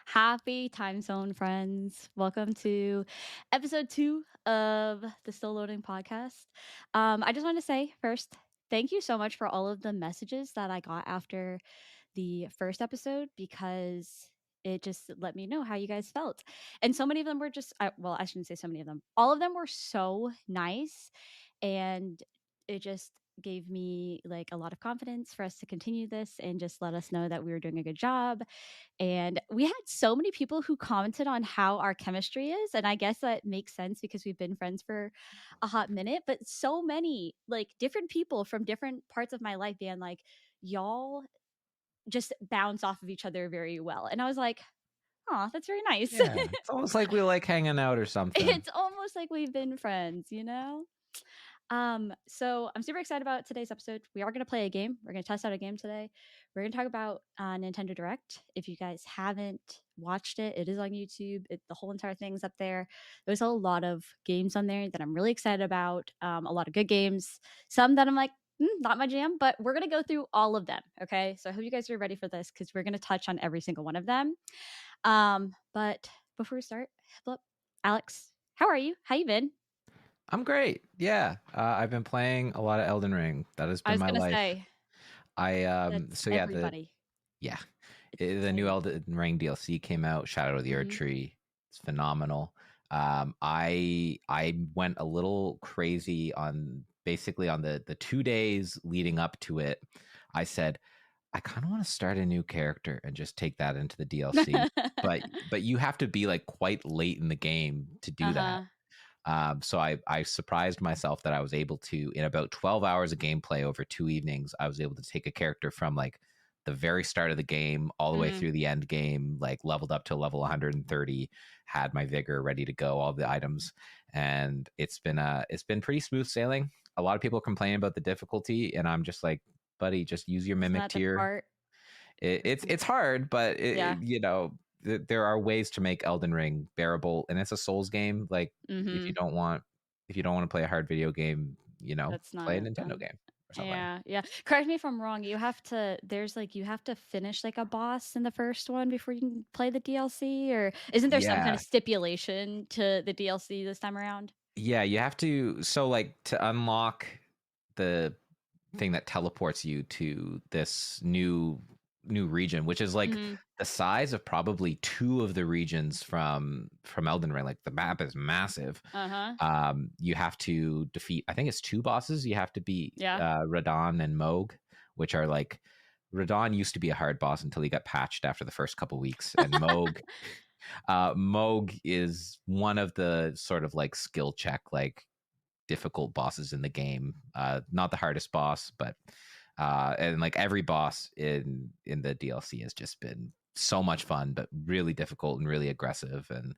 Happy time zone friends. Welcome to episode 2 of the Still Loading podcast. I just want to say first, thank you so much for all of the messages that I got after the first episode because it just let me know how you guys felt. And so many of them were just, well, I shouldn't say so many of them. All of them were so nice. And it just gave me like a lot of confidence for us to continue this and just let us know that we were doing a good job. And we had so many people who commented on how our chemistry is. And I guess that makes sense because we've been friends for a hot minute, but so many like different people from different parts of my life being like, y'all just bounce off of each other very well. And I was like, oh, that's very nice. Yeah, it's almost like we like hanging out or something. It's almost like we've been friends, you know? So I'm super excited about today's episode. We are going to play a game. We're going to test out a game today. We're going to talk about Nintendo Direct. If you guys haven't watched it, it is on YouTube. The whole entire thing's up there. There's a lot of games on there that I'm really excited about. A lot of good games. Some that I'm like, not my jam, but we're going to go through all of them. Okay. So I hope you guys are ready for this because we're going to touch on every single one of them. But before we start, hello, Alex, how are you? How you been? I'm great. Yeah, I've been playing a lot of Elden Ring. That has I been was my going to life. say, I that's so yeah, everybody. yeah, It's the new exciting. Elden Ring DLC came out. Shadow of the Erd Mhm. Tree. It's phenomenal. I went a little crazy on basically on the 2 days leading up to it. I said I kind of want to start a new character and just take that into the DLC. But you have to be like quite late in the game to do that. Uh-huh. So I surprised myself that I was able to, in about 12 hours of gameplay over 2 evenings, I was able to take a character from like the very start of the game all the way Mhm. through the end game, like leveled up to level 130, had my vigor ready to go, all the items, and it's been pretty smooth sailing. A lot of people complain about the difficulty, and I'm just like, buddy, just use your Isn't mimic that the tier. part? It's hard, but Yeah. there are ways to make Elden Ring bearable, and it's a Souls game. Like Mhm. if you don't want to play a hard video game, That's play a not Nintendo game or something. yeah, yeah. Correct me if I'm wrong. You have to finish like a boss in the first one before you can play the DLC, or isn't there some kind Yeah, of stipulation to the DLC this time around? yeah, you have to. So like to unlock the thing that teleports you to this new region, which is like Mhm. the size of probably two of the regions from Elden Ring. Like the map is massive. Uh-huh. You have to defeat, I think it's two bosses. You have to beat Yeah. Radon and Moog, which are like, Radon used to be a hard boss until he got patched after the first couple weeks, and Moog is one of the sort of like skill check, like difficult bosses in the game. Not the hardest boss, but and like every boss in the DLC has just been so much fun, but really difficult and really aggressive. And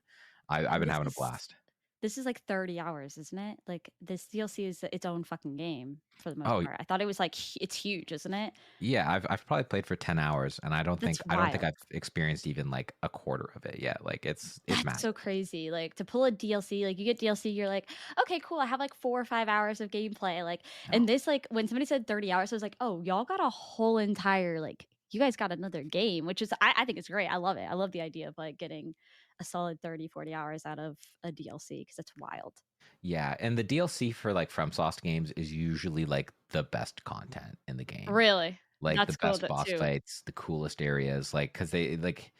I've And been having a blast. this is like 30 hours, isn't it? Like this DLC is its own fucking game for the most Oh part. I thought it was like it's huge, isn't it? yeah, I've probably played for 10 hours, and That's I don't think wild. I've experienced even like a quarter of it yet. Like it's That's massive. so crazy. Like to pull a DLC, like you get DLC, you're like, okay, cool. I have like 4 or 5 hours of gameplay. Like, and No, this, like, when somebody said 30 hours, I was like, oh, y'all got a whole entire, like, you guys got another game, which is, I think it's great. I love it. I love the idea of like getting a solid 30, 40 hours out of a DLC because it's wild. yeah, and the DLC for like FromSoft games is usually like the best content in the game, Really? like the That's cool best that boss too. fights, the coolest areas, like because they like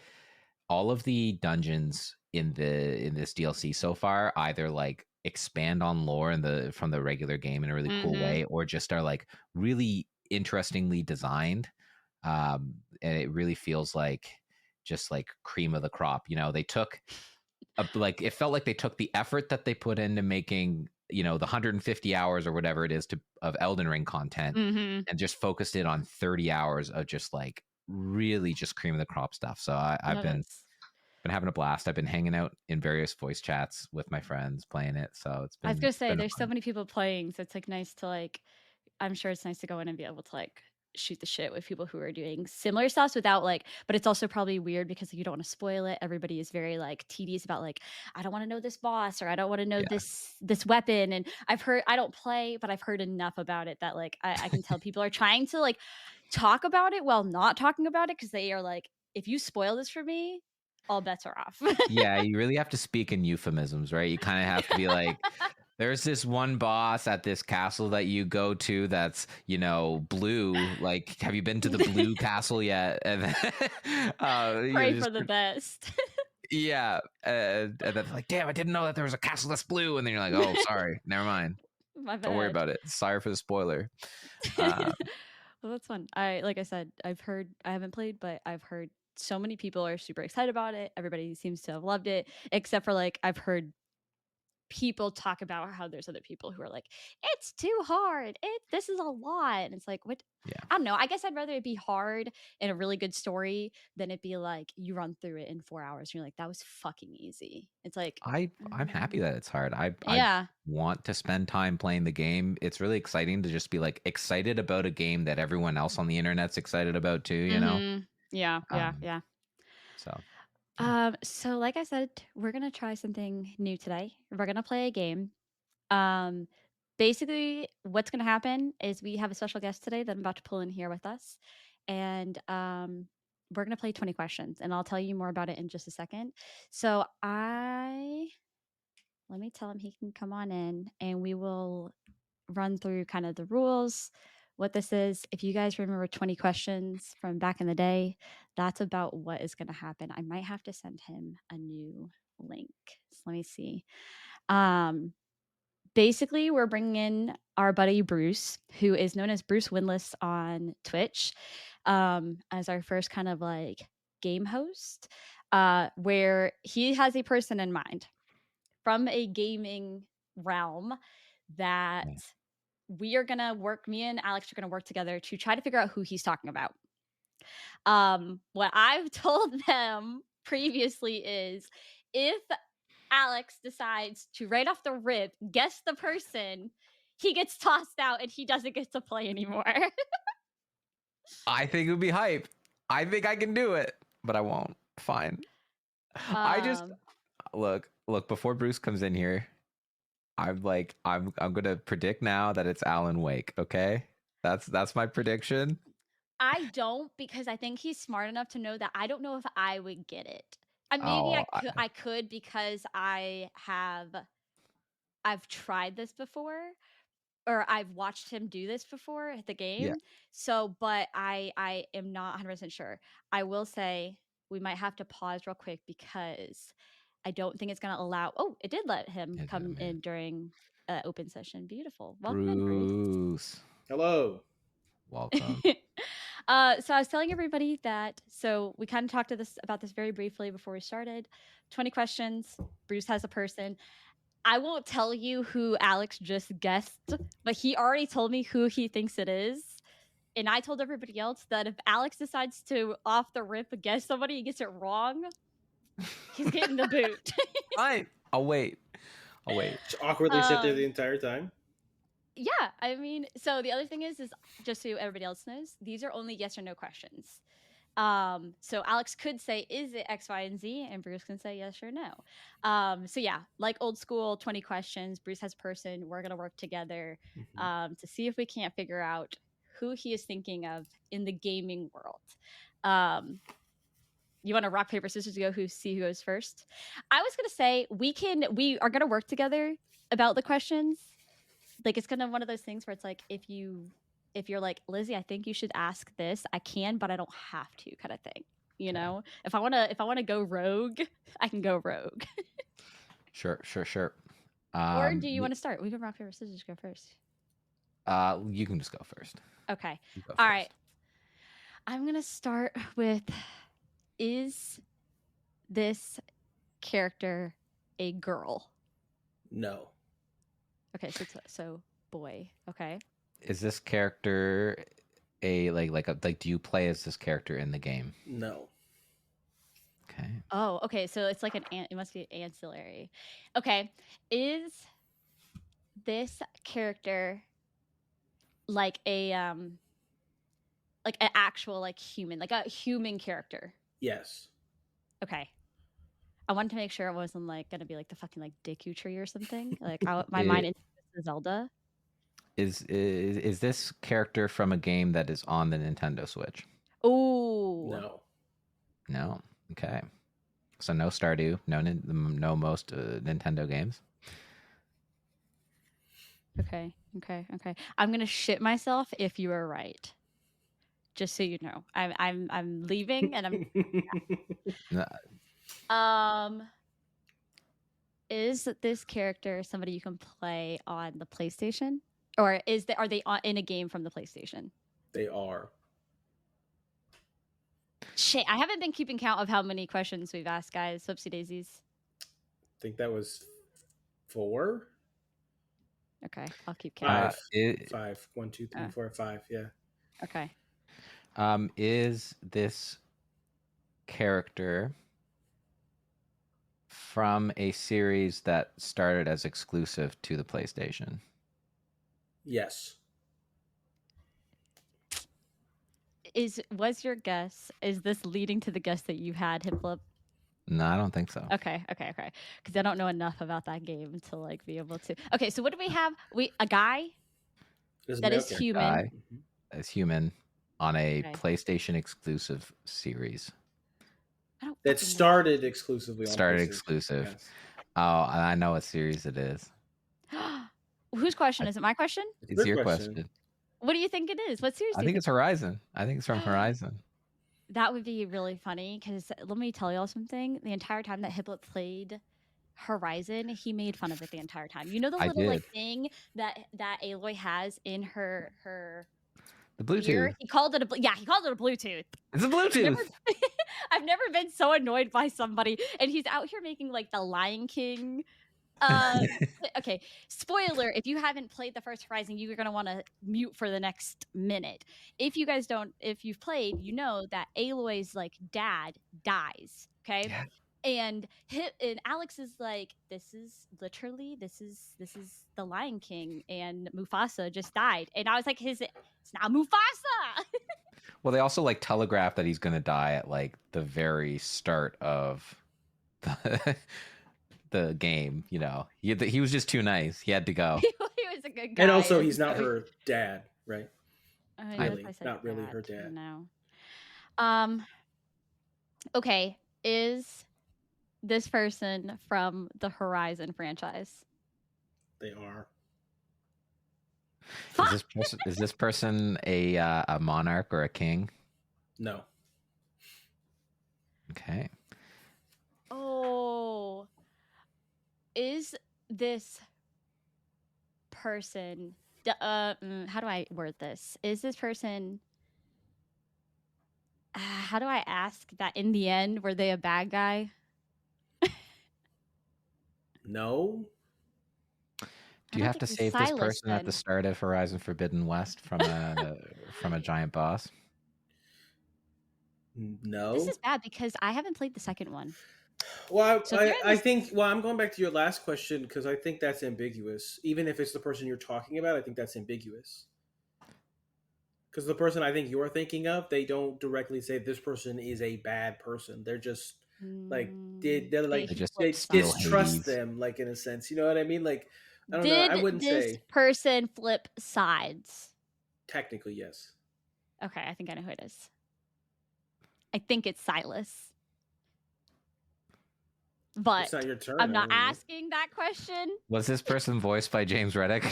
all of the dungeons in this DLC so far either like expand on lore in the from the regular game in a really cool Mm-hmm. way, or just are like really interestingly designed. And it really feels like just like cream of the crop. They took like it felt like they took the effort that they put into making the 150 hours or whatever it is to of Elden Ring content, Mm-hmm. and just focused it on 30 hours of just like really just cream of the crop stuff. So I've No, that's been having a blast. I've been hanging out in various voice chats with my friends playing it, so I was gonna it's say been there's so fun. many people playing, so it's like nice to like I'm sure it's nice to go in and be able to like shoot the shit with people who are doing similar stuff without like but it's also probably weird because you don't want to spoil it. Everybody is very like tedious about like I don't want to know this boss or I don't want to know Yeah, this weapon. And I've heard I don't play, but I've heard enough about it that like I can tell people are trying to like talk about it while not talking about it because they are like, if you spoil this for me, all bets are off. Yeah, you really have to speak in euphemisms, right? You kind of have to be like, there's this one boss at this castle that you go to that's, blue. Like, have you been to the blue castle yet? And then, Pray just for the best. yeah, and then like, damn, I didn't know that there was a castle that's blue. And then you're like, oh, sorry, never mind. My Don't worry bad. about it. Sorry for the spoiler. Uh, Well, that's fun. Like I said, I haven't played, but I've heard so many people are super excited about it. Everybody seems to have loved it, except for like I've heard people talk about how there's other people who are like, it's too hard. This is a lot. And it's like, what? yeah, I don't know. I guess I'd rather it be hard and a really good story than it be like you run through it in 4 hours and you're like, that was fucking easy. It's like, I'm happy that it's hard. I yeah. want to spend time playing the game. It's really exciting to just be like excited about a game that everyone else on the internet's excited about too. Yeah, yeah, Um, yeah. so yeah, So like I said, we're gonna try something new today. We're gonna play a game. Um, Basically, what's gonna happen is we have a special guest today that I'm about to pull in here with us, and we're gonna play 20 questions, and I'll tell you more about it in just a second. So let me tell him he can come on in, and we will run through kind of the rules, what this is. If you guys remember 20 questions from back in the day, that's about what is going to happen. I might have to send him a new link. So let me see. Um, Basically, we're bringing in our buddy Bruce, who is known as Bruce Winless on Twitch, as our first kind of like game host, where he has a person in mind from a gaming realm that yeah. we are gonna work. Me and Alex are gonna work together to try to figure out who he's talking about. What I've told them previously is if Alex decides to right off the rip guess the person, he gets tossed out and he doesn't get to play anymore. I think it would be hype. I think I can do it, but I won't. Fine. I just um, look before Bruce comes in here. I'm gonna predict now that it's Alan Wake. Okay, that's my prediction. I don't because I think he's smart enough to know that I don't know if I would get it. Maybe Oh, I could because I've tried this before or I've watched him do this before at the yeah. game. So, but I am not 100% sure. I will say we might have to pause real quick because I don't think it's going to allow. Oh, it did let him Is it, come man? in during open session. Beautiful. Welcome in, Bruce. Bruce, Hello. welcome. So I was telling everybody that we kind of talked about this very briefly before we started. 20 questions. Bruce has a person. I won't tell you who Alex just guessed, but he already told me who he thinks it is. And I told everybody else that if Alex decides to off the rip guess somebody and gets it wrong, he's getting the boot. Fine. I'll wait. I'll wait. Just awkwardly sit there the um, entire time. yeah, I mean, so the other thing is just so everybody else knows, these are only yes or no questions. So Alex could say, is it X, Y, and Z? And Bruce can say yes or no. So yeah, like old school 20 questions. Bruce has a person. We're gonna work together to see if we can't figure out who he is thinking of in the gaming world. You want to rock, paper, scissors to go see who goes first? I was gonna say we are gonna work together about the questions. Like it's kind of one of those things where it's like if you're like, Lizzie, I think you should ask this, I can, but I don't have to, kind of thing. You Okay. know, if I wanna go rogue, I can go rogue. Sure. Or do you want to start? We can rock, paper, scissors, go first. You can just go first. Okay. You go All right. first. I'm gonna start with, is this character a girl? No. Okay, so boy. Okay. Is this character a like do you play as this character in the game? No. Okay. Oh, okay. So it's like it must be ancillary. Okay. Is this character like like an actual like human, like a human character? Yes. Okay. I wanted to make sure it wasn't like gonna be like the fucking like Deku Tree or something. Like my mind It, into Zelda. is this character from a game that is on the Nintendo Switch? Oh, No. No. Okay. So no Stardew, no most Nintendo games. Okay. I'm gonna shit myself if you are right. Just so you know, I'm leaving, and I'm. Is this character somebody you can play on the PlayStation, or are they in a game from the PlayStation? They are. Shit, I haven't been keeping count of how many questions we've asked, guys. Whoopsie daisies. I think that was 4. Okay, I'll keep count. 5. 1, 2, 3, 4, 5. Yeah. Okay. Is this character from a series that started as exclusive to the PlayStation? Yes. Was your guess? Is this leading to the guess that you had, Hiplip? No, I don't think so. Okay. Because I don't know enough about that game to like be able to. Okay, so what do we have? A guy that is human. Guy is human on a Okay. PlayStation exclusive series. I don't That fucking know. started exclusively on Started PlayStation. exclusive. Yes. Oh, I know what series it is. Whose question is it? My question? It's your question. What do you think it is? What series? I think it's Horizon. I think it's from Horizon. That would be really funny because let me tell y'all something. The entire time that Hiplet played Horizon, he made fun of it the entire time. You know the little like thing that Aloy has in her the Bluetooth. ear? He called it a Bluetooth. It's a Bluetooth. I've never been so annoyed by somebody, and he's out here making like the Lion King. Okay, spoiler, if you haven't played the first Horizon, you're going to want to mute for the next minute. If you've played, you know that Aloy's like dad dies, okay? Yeah. And Alex is like, this is the Lion King, and Mufasa just died. And I was like, it's not Mufasa. Well, they also like telegraph that he's going to die at like the very start of the game. You know, he was just too nice. He had to go. He was a good guy. And also, he's not her dad, right? Really, not really her dad. No. Okay, is this person from the Horizon franchise? They are. Is this person a monarch or a king? No. Okay. Oh, is this person? How do I word this? Is this person? How do I ask that? In the end, were they a bad guy? No. Do you have to save this person at the start of Horizon Forbidden West from a giant boss? No. This is bad because I haven't played the second one. Well, I think. Well, I'm going back to your last question because I think that's ambiguous. Even if it's the person you're talking about, I think that's ambiguous. Because the person I think you're thinking of, they don't directly say this person is a bad person. They're just like they distrust them, like in a sense. You know what I mean? Like I don't know. I wouldn't say this person flip sides. Technically, yes. Okay, I think I know who it is. I think it's Silas. But it's not your turn. I'm not asking that question. Was this person voiced by James Reddick?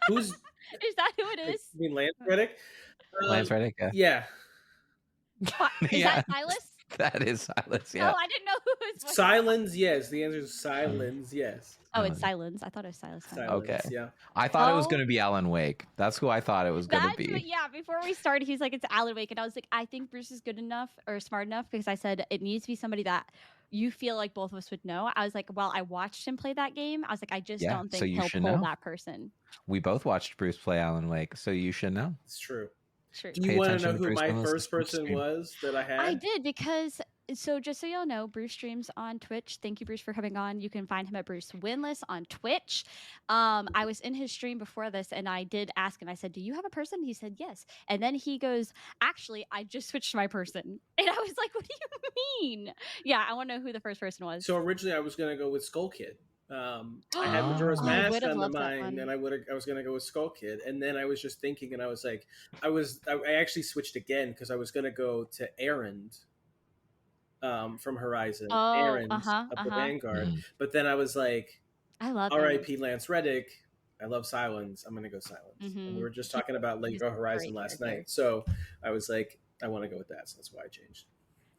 Who's is that who it is? You mean Lance Reddick? Lance Reddick. Yeah. Is that Silas? That is Silas. Yeah. Oh, I didn't know who was Silence. Yes. The answer is silence. Yes. Oh, it's Silence. I thought it was Silas. Okay. Yeah. I thought it was going to be Alan Wake. That's who I thought it was going to be. Yeah. Before we started, he's like, it's Alan Wake, and I was like, I think Bruce is good enough or smart enough because I said it needs to be somebody that you feel like both of us would know. I was like, well, I watched him play that game. I was like, I just don't think he'll pull that person. We both watched Bruce play Alan Wake, so you should know. It's true. Sure. Do you want to know who my first person was that I had? I did because, so just so y'all know, Bruce streams on Twitch. Thank you, Bruce, for coming on. You can find him at Bruce Winless on Twitch. I was in his stream before this, and I did ask him. I said, do you have a person? He said, yes. And then he goes, actually, I just switched my person. And I was like, what do you mean? Yeah, I want to know who the first person was. So originally I was going to go with Skull Kid. I had Majora's Mask on the mind, and I was gonna go with Skull Kid, and then I was just thinking, and I was like, I actually switched again because I was gonna go to Errand, from Horizon, Oh, Erend uh-huh, of the uh-huh. Vanguard. Mhm. But then I was like, I love him. R.I.P. Lance Reddick. I love Silence. I'm gonna go Silence. And we Mhm. were just talking about He's Lego a Horizon great last character. night, so I was like, I want to go with that. So that's why I changed.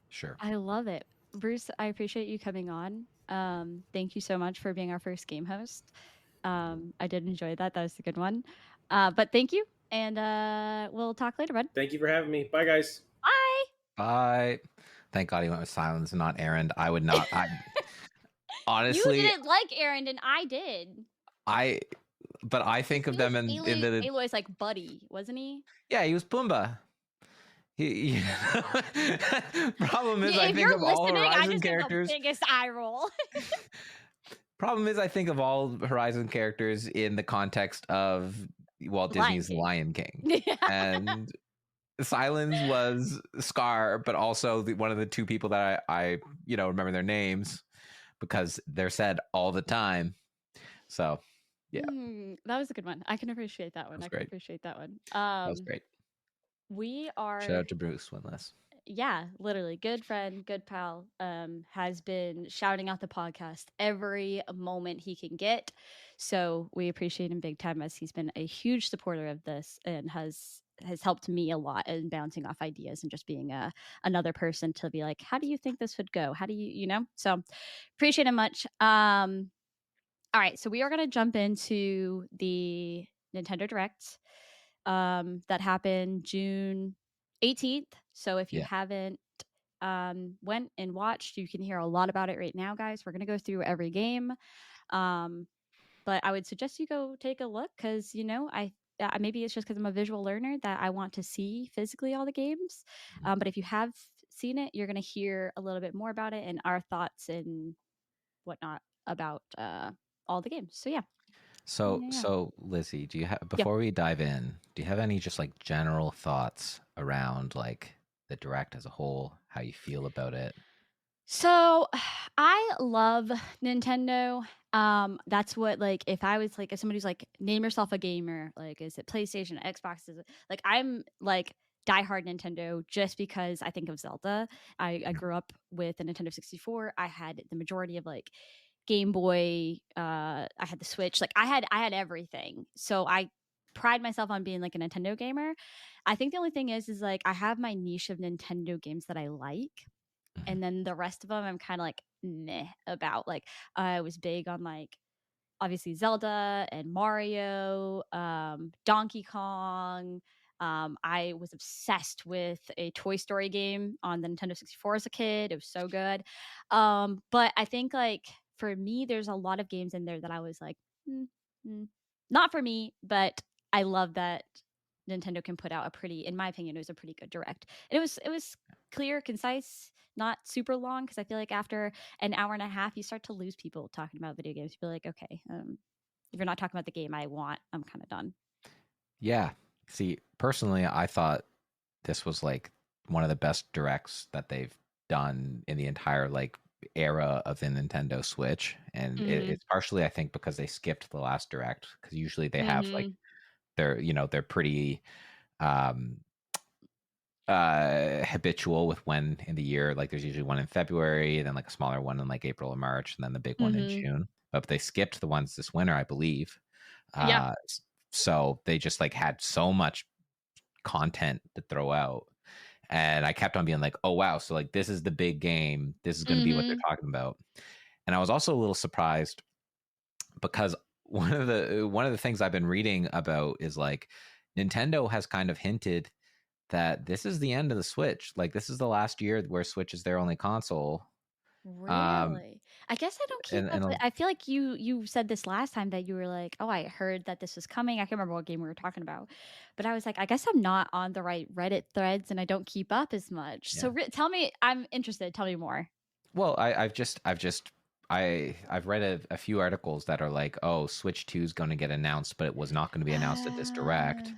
Sure. I love it. Bruce, I appreciate you coming on. Thank you so much for being our first game host. I did enjoy that. That was a good one. But thank you, and we'll talk later, bud. Thank you for having me. Bye, guys. Bye. Bye. Thank God he went with Silence and not Errand. I would not. I You honestly, didn't like Aaron, and I did. but I think of He was them in the Aloy's like buddy, wasn't he? yeah. He was Pumbaa. He problem is, I If think you're of all listening, I Horizon just did the characters. biggest eye roll. Problem is, I think of all Horizon characters in the context of Walt Lion Disney's The King. Lion King, Yeah. and Silence was Scar, but also one of the two people that I remember their names because they're said all the time. So yeah, That was a good one. I can appreciate that that one. was I can great. appreciate that one. That was great. We Shout are, out to Bruce Winless. yeah, literally good friend, good pal. Has been shouting out the podcast every moment he can get. So we appreciate him big time, as he's been a huge supporter of this and has helped me a lot in bouncing off ideas and just being another person to be like, how do you think this would go? How do you know? So appreciate him much. All right, so we are going to jump into the Nintendo Direct that happened June 18th. So if you Yeah. haven't went and watched, you can hear a lot about it right now, guys. We're going to go through every game. But I would suggest you go take a look, because, maybe it's just because I'm a visual learner that I want to see physically all the games. But if you have seen it, you're going to hear a little bit more about it and our thoughts and whatnot about all the games. So yeah. Yeah. So Lizzie, do you have, Yeah. before we dive in, do you have any just like general thoughts around like the direct as a whole, how you feel about it? So I love Nintendo. That's what, like, if I was like, if somebody's like, name yourself a gamer, like, is it PlayStation, Xbox? Is it like, I'm like diehard Nintendo just because I think of Zelda. I Mhm. grew up with a Nintendo 64. I had the majority of like Game Boy. I had the Switch. Like, I had everything. So I pride myself on being like a Nintendo gamer. I think the only thing is like I have my niche of Nintendo games that I like, Mhm. and then the rest of them I'm kind of like meh about. Like, I was big on like obviously Zelda and Mario, Donkey Kong. I was obsessed with a Toy Story game on the Nintendo 64 as a kid. It was so good. But I think like for me, there's a lot of games in there that I was like, "Mm, mm, not for me," but I love that Nintendo can put out a pretty, in my opinion, it was a pretty good direct. And it was clear, concise, not super long, because I feel like after an hour and a half, you start to lose people talking about video games. You'd be like, okay, if you're not talking about the game I want, I'm kind of done. Yeah. See, personally, I thought this was like one of the best directs that they've done in the entire like era of the Nintendo Switch, and Mhm. it's partially, I think, because they skipped the last direct, because usually they have like Mhm. they're pretty um habitual with when in the year, like there's usually one in February, then like a smaller one in like April or March, and then the big one in Mhm. June. But they skipped the ones this winter, I believe. Yeah. So they just like had so much content to throw out, and I kept on being like, oh wow, so like this is the big game, this is going to be what they're Mhm. talking about. And I was also a little surprised because one of the things I've been reading about is like Nintendo has kind of hinted that this is the end of the Switch. Like this is the last year where Switch is their only console. Um, Really? I guess I don't keep up and with, I feel like you said this last time that you were like, "Oh, I heard that this was coming." I can't remember what game we were talking about. But I was like, I guess I'm not on the right Reddit threads and I don't keep up as much. So yeah. tell me, I'm interested. Tell me more. Well, I've read a few articles that are like, oh, Switch 2 is going to get announced, but it was not going to be announced at this direct, Uh,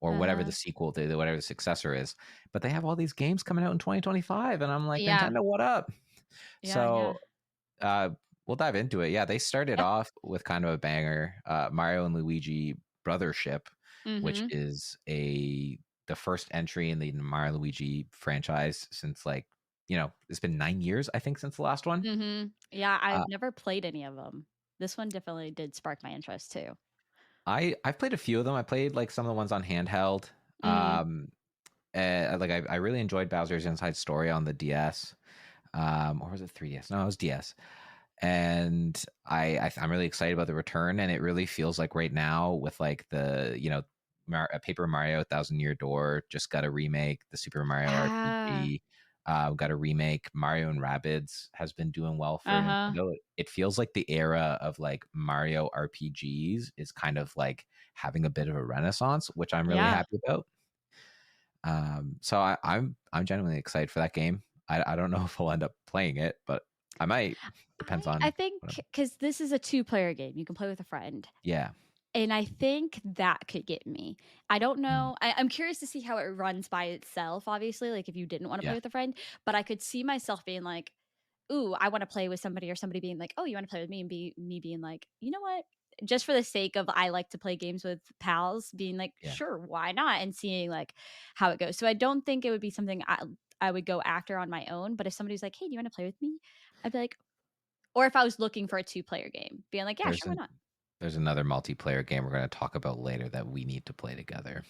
or whatever uh-huh. the sequel to whatever the successor is. But they have all these games coming out in 2025, and I'm like, Yeah. Nintendo, what up? Yeah, yeah. So uh, we'll dive into it. Yeah, they started Yeah. off with kind of a banger, Mario and Luigi Brothership, which Mhm. is the first entry in the Mario and Luigi franchise since like it's been 9 years, I think, since the last one. Yeah, Uh, I've never played any of them. This one definitely did spark my interest too. I've played a few of them. I played like some of the ones on handheld. Mhm. Like I really enjoyed Bowser's Inside Story on the DS. Or was it 3DS? No, it was DS. And I'm really excited about the return, and it really feels like right now with like the Paper Mario Thousand Year Door just got a remake. The Super Mario Yeah. RPG got a remake. Mario and Rabbids has been doing well for Uh-huh. Nintendo. It feels like the era of like Mario RPGs is kind of like having a bit of a renaissance, which I'm really Yeah. happy about. So I'm genuinely excited for that game. I don't know if I'll end up playing it, but I might. Depends I on think what I'm. because this is a two-player game, you can play with a friend. Yeah. And I think that could get me. I don't Mm, know. I'm curious to see how it runs by itself, obviously, like if you didn't want to play yeah. with a friend, but I could see myself being like, ooh, I want to play with somebody, or somebody being like, oh, you want to play with me, and me being like, you know what? Just for the sake of I like to play games with pals, being like, Yeah. sure, why not? And seeing like how it goes. So I don't think it would be something I would go after on my own. But if somebody's like, hey, do you want to play with me? I'd be like, or if I was looking for a two-player game, being like, yeah, There's sure, why an not? there's another multiplayer game we're going to talk about later that we need to play together.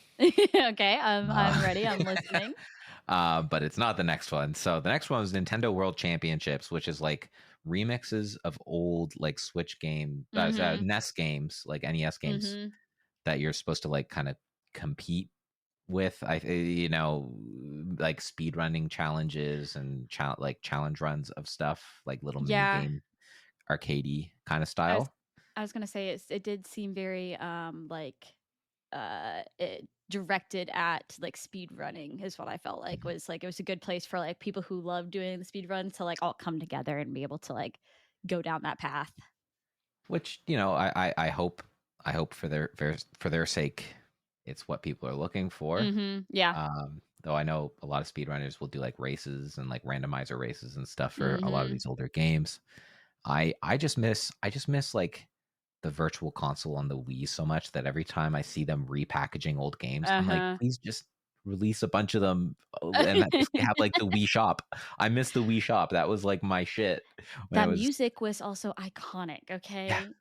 Okay, I'm Uh, ready. I'm listening. but it's not the next one. So the next one is Nintendo World Championships, which is like remixes of old like Switch game, Mhm. NES games, like NES games Mhm. that you're supposed to like kind of compete with. Like speed running challenges and like challenge runs of stuff, like little mini Yeah. game arcadey kind of I was style. I was gonna say it did seem very like directed at like speed running is what I felt like Mhm. was like it was a good place for like people who love doing the speed run to like all come together and be able to like go down that path. Which I hope for their sake, it's what people are looking for. Mhm. Yeah. Though I know a lot of speedrunners will do like races and like randomizer races and stuff for a lot of Mhm. these older games. I just miss like the virtual console on the Wii so much that every time I see them repackaging old games, I'm like, Uh-huh. please just release a bunch of them and just have like the Wii shop. I miss the Wii shop. That was like my shit when it That was. music was also iconic, Yeah, okay?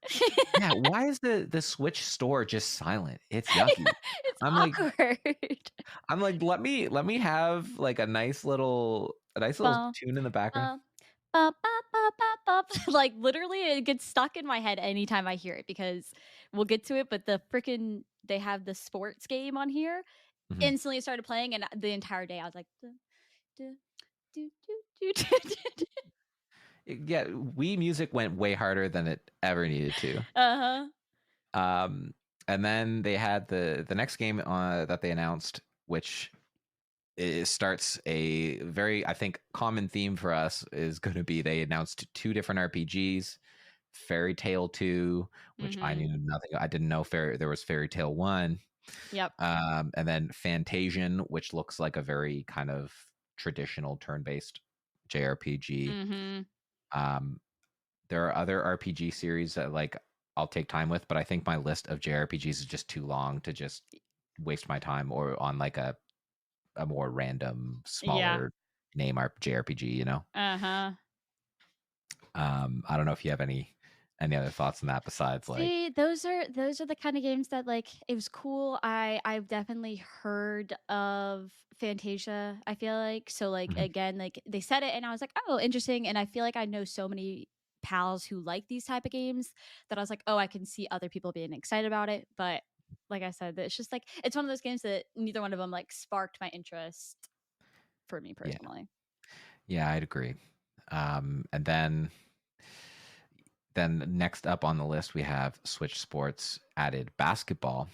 yeah. Why is the Switch store just silent? It's yucky. It's I'm like awkward. let me have like a nice little Bum, tune in the background. bum, bum, bum, bum, bum, bum. Like, literally, it gets stuck in my head anytime I hear it because we'll get to it, but they have the sports game on here. Mhm. Instantly started playing, and the entire day I was like, "Duh, duh, doo, doo, doo, doo, doo, doo." Yeah, Wii music went way harder than it ever needed to. Uh-huh. Um, and then they had the next game that they announced, which starts a very, I think, common theme for us is going to be they announced two different RPGs, Fairy Tale 2, which I Mhm. knew nothing. I didn't know there was Fairy Tale 1. Yep. And then Fantasian, which looks like a very kind of traditional turn-based JRPG. Mhm. Um, there are other RPG series that like I'll take time with, but I think my list of JRPGs is just too long to just waste my time or on like a more random, Yeah. smaller name JRPG. Uh-huh. I don't know if you have any other thoughts on that besides like. See, those are the kind of games that like it was cool. I've definitely heard of Fantasia, I feel like. So like Mhm. again, like they said it and I was like, "Oh, interesting." And I feel like I know so many pals who like these type of games that I was like, "Oh, I can see other people being excited about it." But like I said, it's just like it's one of those games that neither one of them like sparked my interest for me Yeah, personally. yeah, I'd agree. And then next up on the list we have Switch Sports added basketball,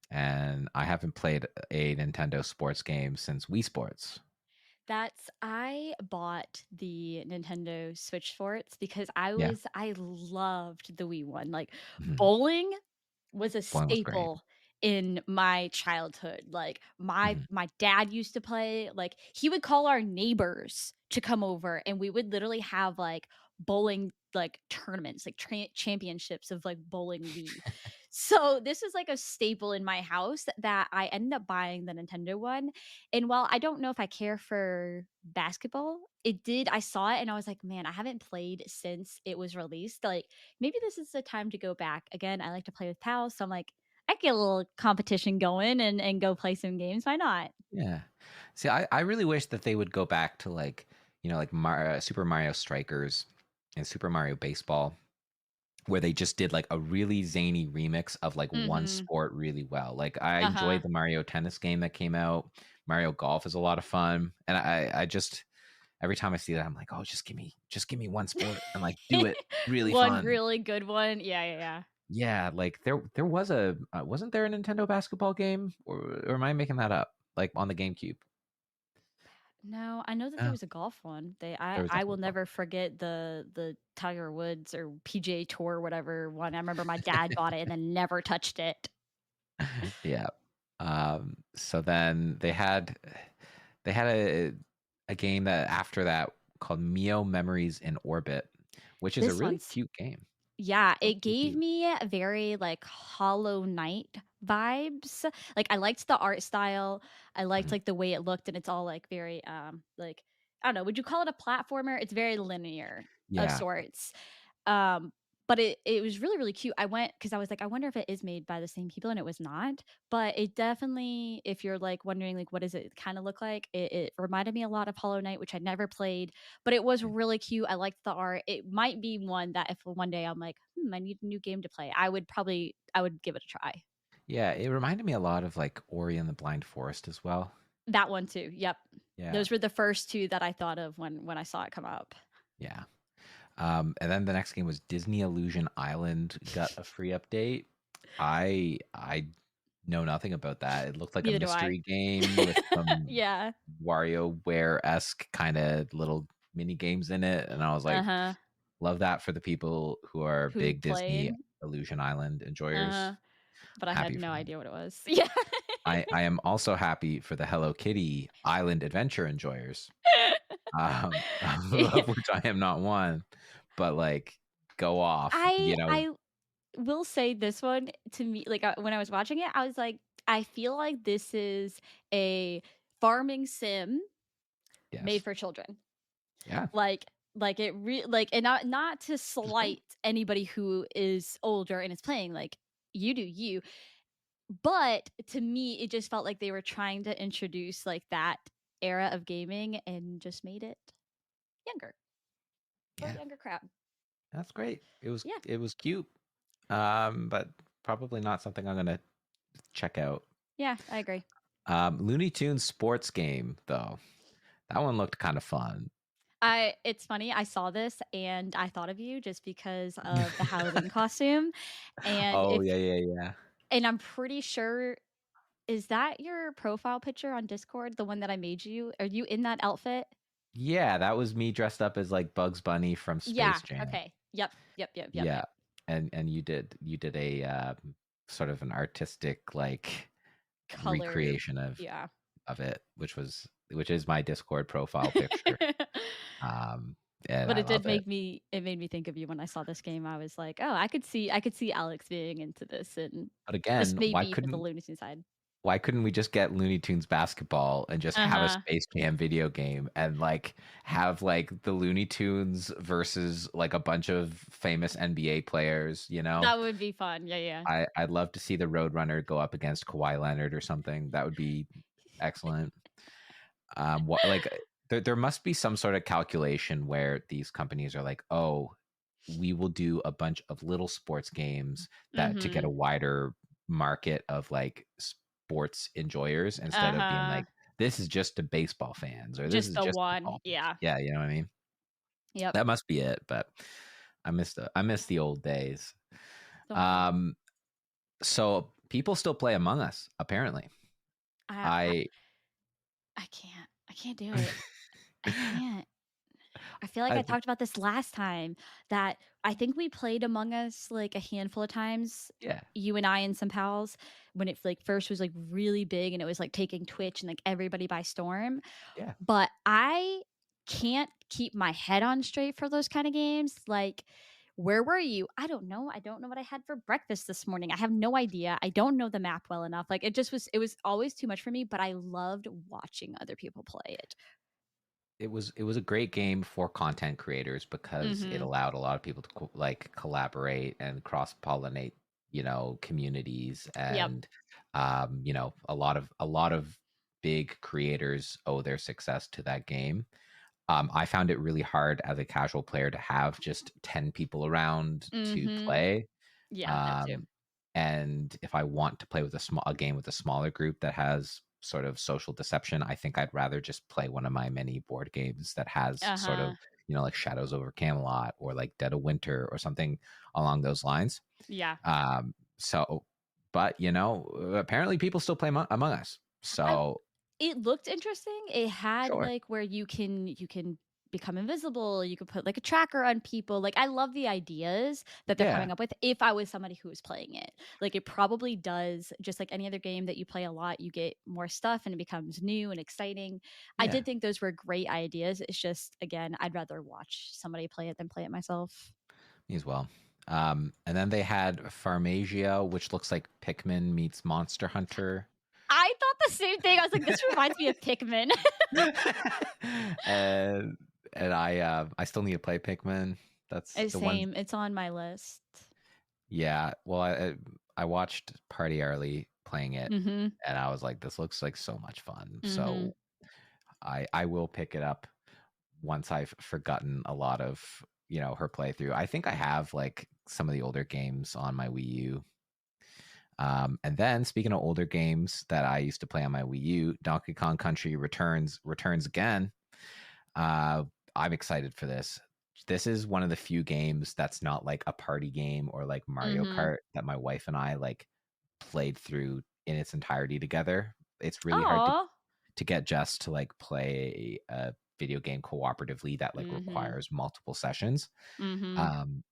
and I haven't played a Nintendo sports game since Wii Sports. I bought the Nintendo Switch Sports because Yeah. I loved the Wii one. Like Mhm. bowling was a Bowling was great. staple in my childhood. Like Mhm. my dad used to play, like he would call our neighbors to come over and we would literally have like bowling like tournaments, like championships of like bowling Wii. So this is like a staple in my house that I ended up buying the Nintendo one. And while I don't know if I care for basketball. It did. I saw it and I was like, man, I haven't played since it was released. Like, maybe this is the time to go back. Again, I like to play with pals. So I'm like, I get a little competition going and go play some games. Why not? Yeah. See, I really wish that they would go back to like, like Super Mario Strikers and Super Mario Baseball, where they just did like a really zany remix of like one Mm-hmm. sport really well. Like I Uh-huh. enjoyed the Mario Tennis game that came out. Mario Golf is a lot of fun, and I just every time I see that, I'm like, oh, just give me one sport and like do it really One fun. really good one. Yeah, yeah, yeah. Yeah, like there was a wasn't there a Nintendo basketball game, or am I making that up? Like on the GameCube. No, I know that there Oh, was a golf one. there was I will definitely golf. never forget the Tiger Woods or PGA Tour or whatever one. I remember my dad bought it and then never touched it. Yeah. So then they had a game that after that called Mio Memories in Orbit, which is a This really one's cute game. Yeah, Looks it really gave cute. me a very like Hollow Knight vibes. Like I liked the art style. I liked Mhm. like the way it looked and it's all like very like I don't know, would you call it a platformer? It's very linear of Yeah. sorts. Um but it was really really cute. I went cuz I was like I wonder if it is made by the same people and it was not. But it definitely if you're like wondering like what does it kind of look like? It reminded me a lot of Hollow Knight which I never played but it was really cute. I liked the art. It might be one that if one day I'm like, I need a new game to play, I would give it a try. Yeah, it reminded me a lot of like Ori and the Blind Forest as well. That one too. Yep. Yeah. Those were the first two that I thought of when I saw it come up. Yeah. And then the next game was Disney Illusion Island got a free update. I know nothing about that. It looked like a Neither do I. mystery game with some Yeah. WarioWare-esque kind of little mini games in it, and I was like, Uh-huh. love that for the people who are Who big played? Disney Illusion Island Uh-huh. enjoyers. But I had Happy no for them. idea what it was. Yeah. I am also happy for the Hello Kitty Island adventure enjoyers, Yeah. of which I am not one, but like go off, I will say this one to me like when I was watching it, I was like I feel like this is a farming sim made yes, for children. yeah, Like it like and not to which is great. slight anybody who is older and is playing like you do you, but to me it just felt like they were trying to introduce like that era of gaming and just made it younger for a Yeah, younger crowd. that's great. Yeah. It was cute, but probably not something I'm gonna check out. Yeah, I agree. Looney Tunes sports game though, that one looked kind of fun. I It's funny, I saw this and I thought of you just because of the Halloween costume and Oh if yeah, yeah, yeah. and I'm pretty sure is that your profile picture on Discord, the one that I made you? Are you in that outfit? Yeah, that was me dressed up as like Bugs Bunny from Yeah, Space Jam. okay. Yep, yep, yep, yep, Yeah, yep. and you did a sort of an artistic like Color recreation yeah. of it, which is my Discord profile picture. Um, and But I it did love it. make me it made me think of you when I saw this game. I was like, "Oh, I could see Alex being into this," and But just again, maybe for the Looney Tunes side. why couldn't we just get Looney Tunes basketball and just have a Uh-huh. Space Jam video game and like have like the Looney Tunes versus like a bunch of famous NBA players, you know? That would be fun. Yeah, yeah. I'd love to see the Roadrunner go up against Kawhi Leonard or something. That would be excellent. What like there must be some sort of calculation where these companies are like, oh, we will do a bunch of little sports games that to get a Mhm. wider market of like sports enjoyers instead of being Uh-huh. like, this is just to baseball fans or this Just is the just one. football fans. Yeah. Yeah, you know what I mean? Yep. That must be it, but I miss the old days. Don't I? Um so people still play Among Us, apparently. I I I I can't. I can't do it. I can't. I feel like I I talked about this last time that I think we played Among Us like a handful of times, yeah, you and I and some pals when it like first was like really big and it was like taking Twitch and like everybody by storm. yeah. But I can't keep my head on straight for those kind of games. Like, where were you? I don't know. I don't know what I had for breakfast this morning. I have no idea. I don't know the map well enough. Like, it was always too much for me, but I loved watching other people play it. it was a great game for content creators because it Mhm. allowed a lot of people to like collaborate and cross pollinate, communities, Yep. and a lot of big creators owe their success to that game. I found it really hard as a casual player to have just 10 people around to Mhm. play. Yeah, that too. Um, and if I want to play with a game with a smaller group that has sort of social deception, I think I'd rather just play one of my many board games that has sort of, Uh-huh. like Shadows over Camelot or like Dead of Winter or something along those lines. Yeah. So, but apparently people still play Among Us. I So It looked interesting. It had, sure, like, where you can become invisible, you could put, like, a tracker on people, like, I love the ideas that they're yeah, coming up with if I was somebody who was playing it. Like, it probably does just like any other game that you play a lot, you get more stuff and it becomes new and exciting. I yeah, did think those were great ideas, it's just, again, I'd rather watch somebody play it than play it myself. me as well. And then they had Farmasia, which looks like Pikmin meets Monster Hunter. I thought the same thing, I was like, "This reminds me of Pikmin." and I still need to play Pikmin. That's the one. Same, it's on my list. Yeah. Well, I watched Party Early playing it, Mhm. and I was like, this looks like so much fun. Mhm. So I will pick it up once I've forgotten a lot of her playthrough. I think I have like some of the older games on my Wii U. And then, speaking of older games that I used to play on my Wii U, Donkey Kong Country returns again. Uh, I'm excited for this. This is one of the few games that's not like a party game or like Mario Mhm. Kart that my wife and I like played through in its entirety together. It's really hard to Aw. get Jess to like play a video game cooperatively that like Mhm. requires multiple sessions. Mhm. Um,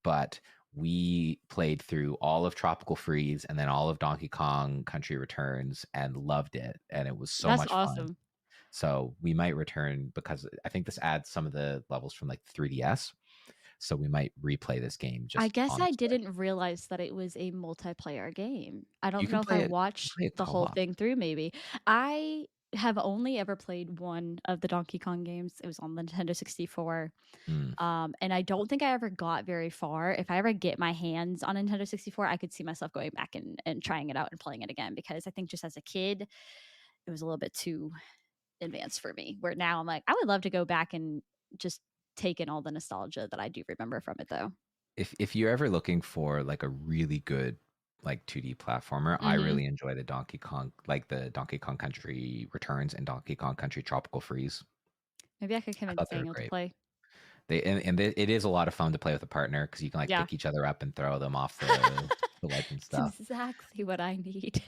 but we played through all of Tropical Freeze and then all of Donkey Kong Country Returns and loved it, and it was so That's much fun. awesome. So we might return because I think this adds some of the levels from like 3DS. So we might replay this game I just guess on the I Switch. didn't realize that it was a multiplayer game. I You don't can know if I play watched it the whole co-op. thing through maybe. I have only ever played one of the Donkey Kong games. It was on the Nintendo 64. Mm. And I don't think I ever got very far. If I ever get my hands on a Nintendo 64, I could see myself going back and trying it out and playing it again because I think just as a kid, it was a little bit too advanced for me. Where now I'm like, I would love to go back and just take in all the nostalgia that I do remember from it though. If you're ever looking for like a really good like 2D platformer, I Mhm. really enjoy the Donkey Kong Country Returns and Donkey Kong Country Tropical Freeze. Maybe I could I convince thought they were Daniel to great. play. It is a lot of fun to play with a partner because you can like Yeah. pick each other up and throw them off the ledge and It's stuff. exactly what I need.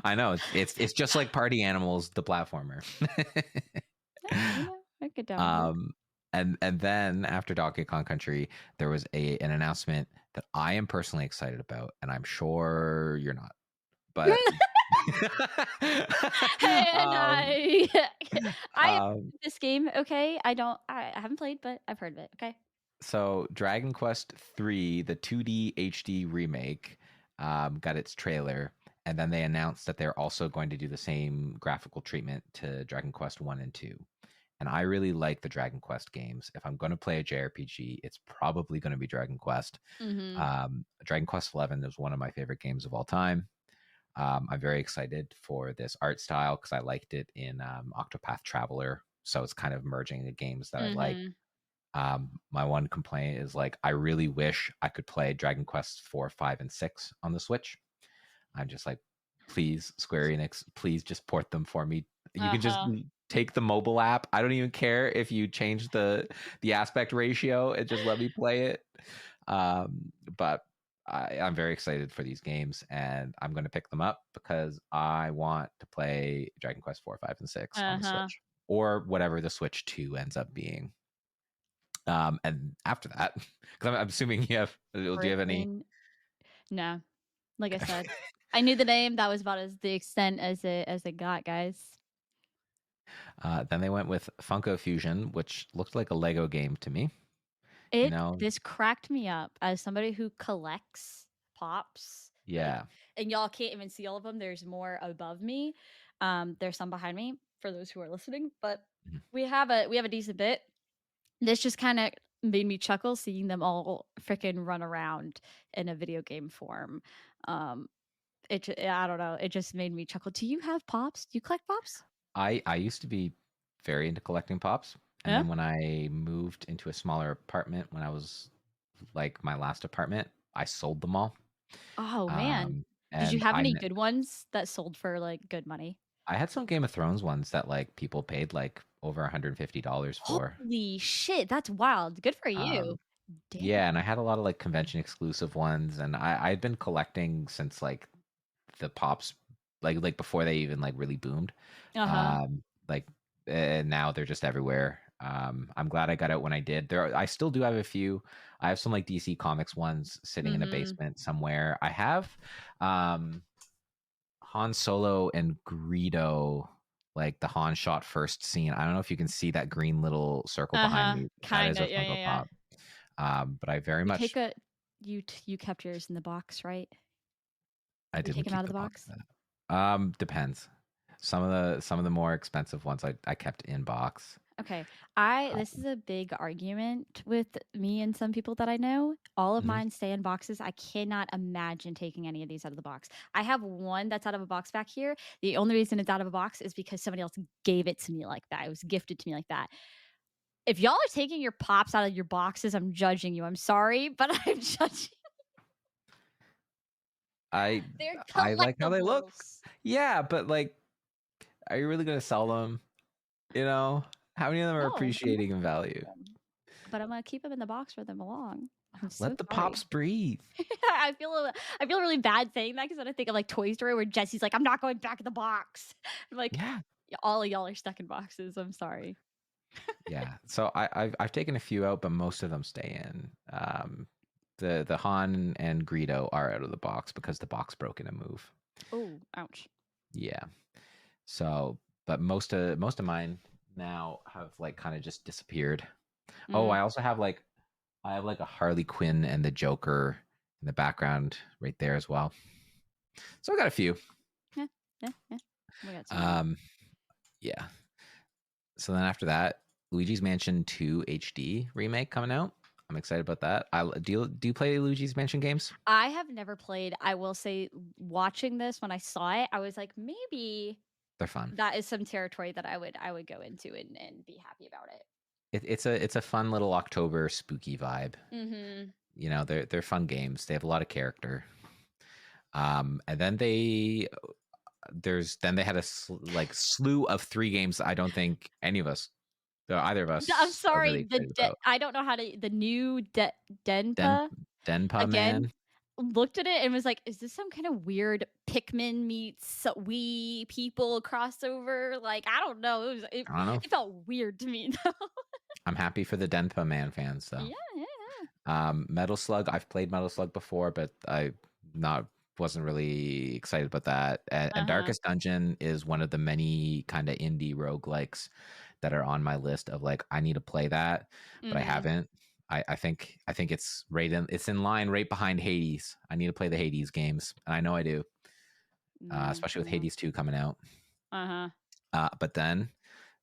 I know it's just like Party Animals, the platformer. I could down with it. um, and then after Donkey Kong Country, there was an announcement that I am personally excited about, and I'm sure you're not. But And um, I have um, this game, okay? I haven't played, but I've heard of it, okay? so Dragon Quest 3, the 2D HD remake, got its trailer, and then they announced that they're also going to do the same graphical treatment to Dragon Quest 1 and 2. And I really like the Dragon Quest games. If I'm going to play a JRPG, it's probably going to be Dragon Quest. Mhm. Dragon Quest 11 is one of my favorite games of all time. I'm very excited for this art style because I liked it in Octopath Traveler. So it's kind of merging the games that I like. Mhm. My one complaint is like I really wish I could play Dragon Quest 4, 5, and 6 on the Switch. I'm just like, please, Square Enix, please just port them for me. You can just Uh-huh. take the mobile app. I don't even care if you change the aspect ratio and just let me play it. But I'm very excited for these games, and I'm going to pick them up because I want to play Dragon Quest 4, 5, and 6 on the Uh-huh. Switch or whatever the Switch 2 ends up being. And after that, because I'm assuming you have, do you have any? Brain no. Like I said, I knew the name, that was about as the extent as it got, guys. Then they went with Funko Fusion, which looked like a Lego game to me. You It know, This cracked me up as somebody who collects pops, like, yeah, and y'all can't even see all of them. There's more above me. There's some behind me for those who are listening, but Mhm. we have a decent bit. This just kind of made me chuckle seeing them all freaking run around in a video game form. Um, I don't know. It just made me chuckle. Do you have pops? Do you collect pops? I used to be very into collecting pops, and Yeah. then when I moved into a smaller apartment, when I was like my last apartment, I sold them all. Oh man, Um, did you and have any good ones that sold for like good money? I had some Game of Thrones ones that like people paid like over $150 for. Holy shit, that's wild. Good for you. Um, Damn. yeah, and I had a lot of like convention exclusive ones, and I'd been collecting since like the pops, like before they even like really boomed. Uh-huh. Like and now they're just everywhere. I'm glad I got out when I did. I still do have a few. I have some like DC Comics ones sitting in a Mhm. basement somewhere. I have um Han Solo and Greedo, like the Han shot first scene. I don't know if you can see that green little circle behind Uh-huh. me. That is Kinda. a Yeah, Funko yeah, yeah. Pop. But I very You take much a you kept yours in the box, right? I You take didn't them keep out of the the box. box? Depends. Some of the more expensive ones I kept in box. Okay. I Uh, This is a big argument with me and some people that I know. All of mhm. mine stay in boxes. I cannot imagine taking any of these out of the box. I have one that's out of a box back here. The only reason it's out of a box is because somebody else gave it to me like that. It was gifted to me like that. If y'all are taking your pops out of your boxes, I'm judging you. I'm sorry, but I'm judging. I They're I like how they look. collectibles. Yeah, but like, are you really gonna sell them? You know, how many of them are No, I'm not appreciating in gonna sell value? them, but I'm gonna keep them in the box where they belong. I'm so Let the sorry. pops breathe. I feel really bad saying that because then I think of like Toy Story where Jesse's like, "I'm not going back in the box." I'm like, Yeah, all of y'all are stuck in boxes. I'm sorry. yeah. So I've taken a few out, but most of them stay in. The Han and Greedo are out of the box because the box broke in a move. Oh, ouch. Yeah. So, but most of mine now have like kind of just disappeared. Oh, Mm, I have like a Harley Quinn and the Joker in the background right there as well. So I got a few. yeah, yeah, yeah. We got some more. Um, yeah. So then after that, Luigi's Mansion 2 HD remake coming out. I'm excited about that. Do you play Luigi's Mansion games? I have never played. I will say, watching this when I saw it, I was like, maybe They're fun. that is some territory that I would go into and be happy about it. It's a fun little October spooky vibe. Mm-hmm. You know, they're fun games. They have a lot of character. And then they had a like slew of 3 games. I don't think either of I'm us are sorry. really excited about. I don't know how to the new Den Denpa Denpa again. Man. Looked at it and was like, "Is this some kind of weird Pikmin meets we people crossover?" Like, I don't know. I don't know. It felt weird to me though. I'm happy for the Denpa Man fans though. Yeah, yeah. Metal Slug. I've played Metal Slug before, but I not wasn't really excited about that. And Uh-huh. Darkest Dungeon is one of the many kind of indie roguelikes that are on my list of like I need to play that, but I Mhm. haven't. I think it's in line right behind Hades. I need to play the Hades games, and I know I do, No, especially with no. Hades 2 coming out. Uh-huh. But then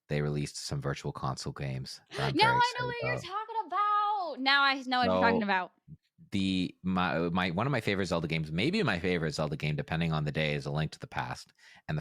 they released some virtual console games that I'm Now very I know excited what about. you're talking about. Now I know what you're talking So about. my one of my favorite Zelda games, maybe my favorite Zelda game, depending on the day, is A Link to the Past. And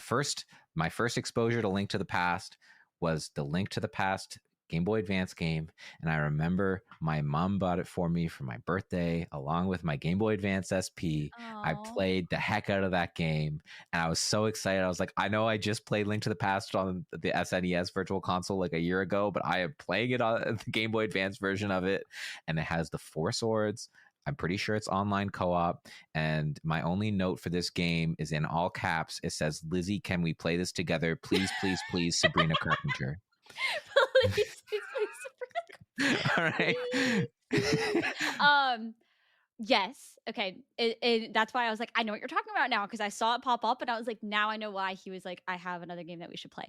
my first exposure to Link to the Past was the Link to the Past Game Boy Advance game, and I remember my mom bought it for me for my birthday, along with my Game Boy Advance SP. I Oh. played the heck out of that game, and I was so excited. I was like, I know I just played Link to the Past on the SNES Virtual Console like a year ago, but I am playing it on the Game Boy Advance version of it, and it has the 4 swords. I'm pretty sure it's online co-op. And my only note for this game is in all caps. It says, "Lizzy, can we play this together? Please, please, please, Sabrina Carpenter." Please, please, All right. please, please. Yes. Okay. That's why I was like, I know what you're talking about now because I saw it pop up and I was like, now I know why he was like, I have another game that we should play.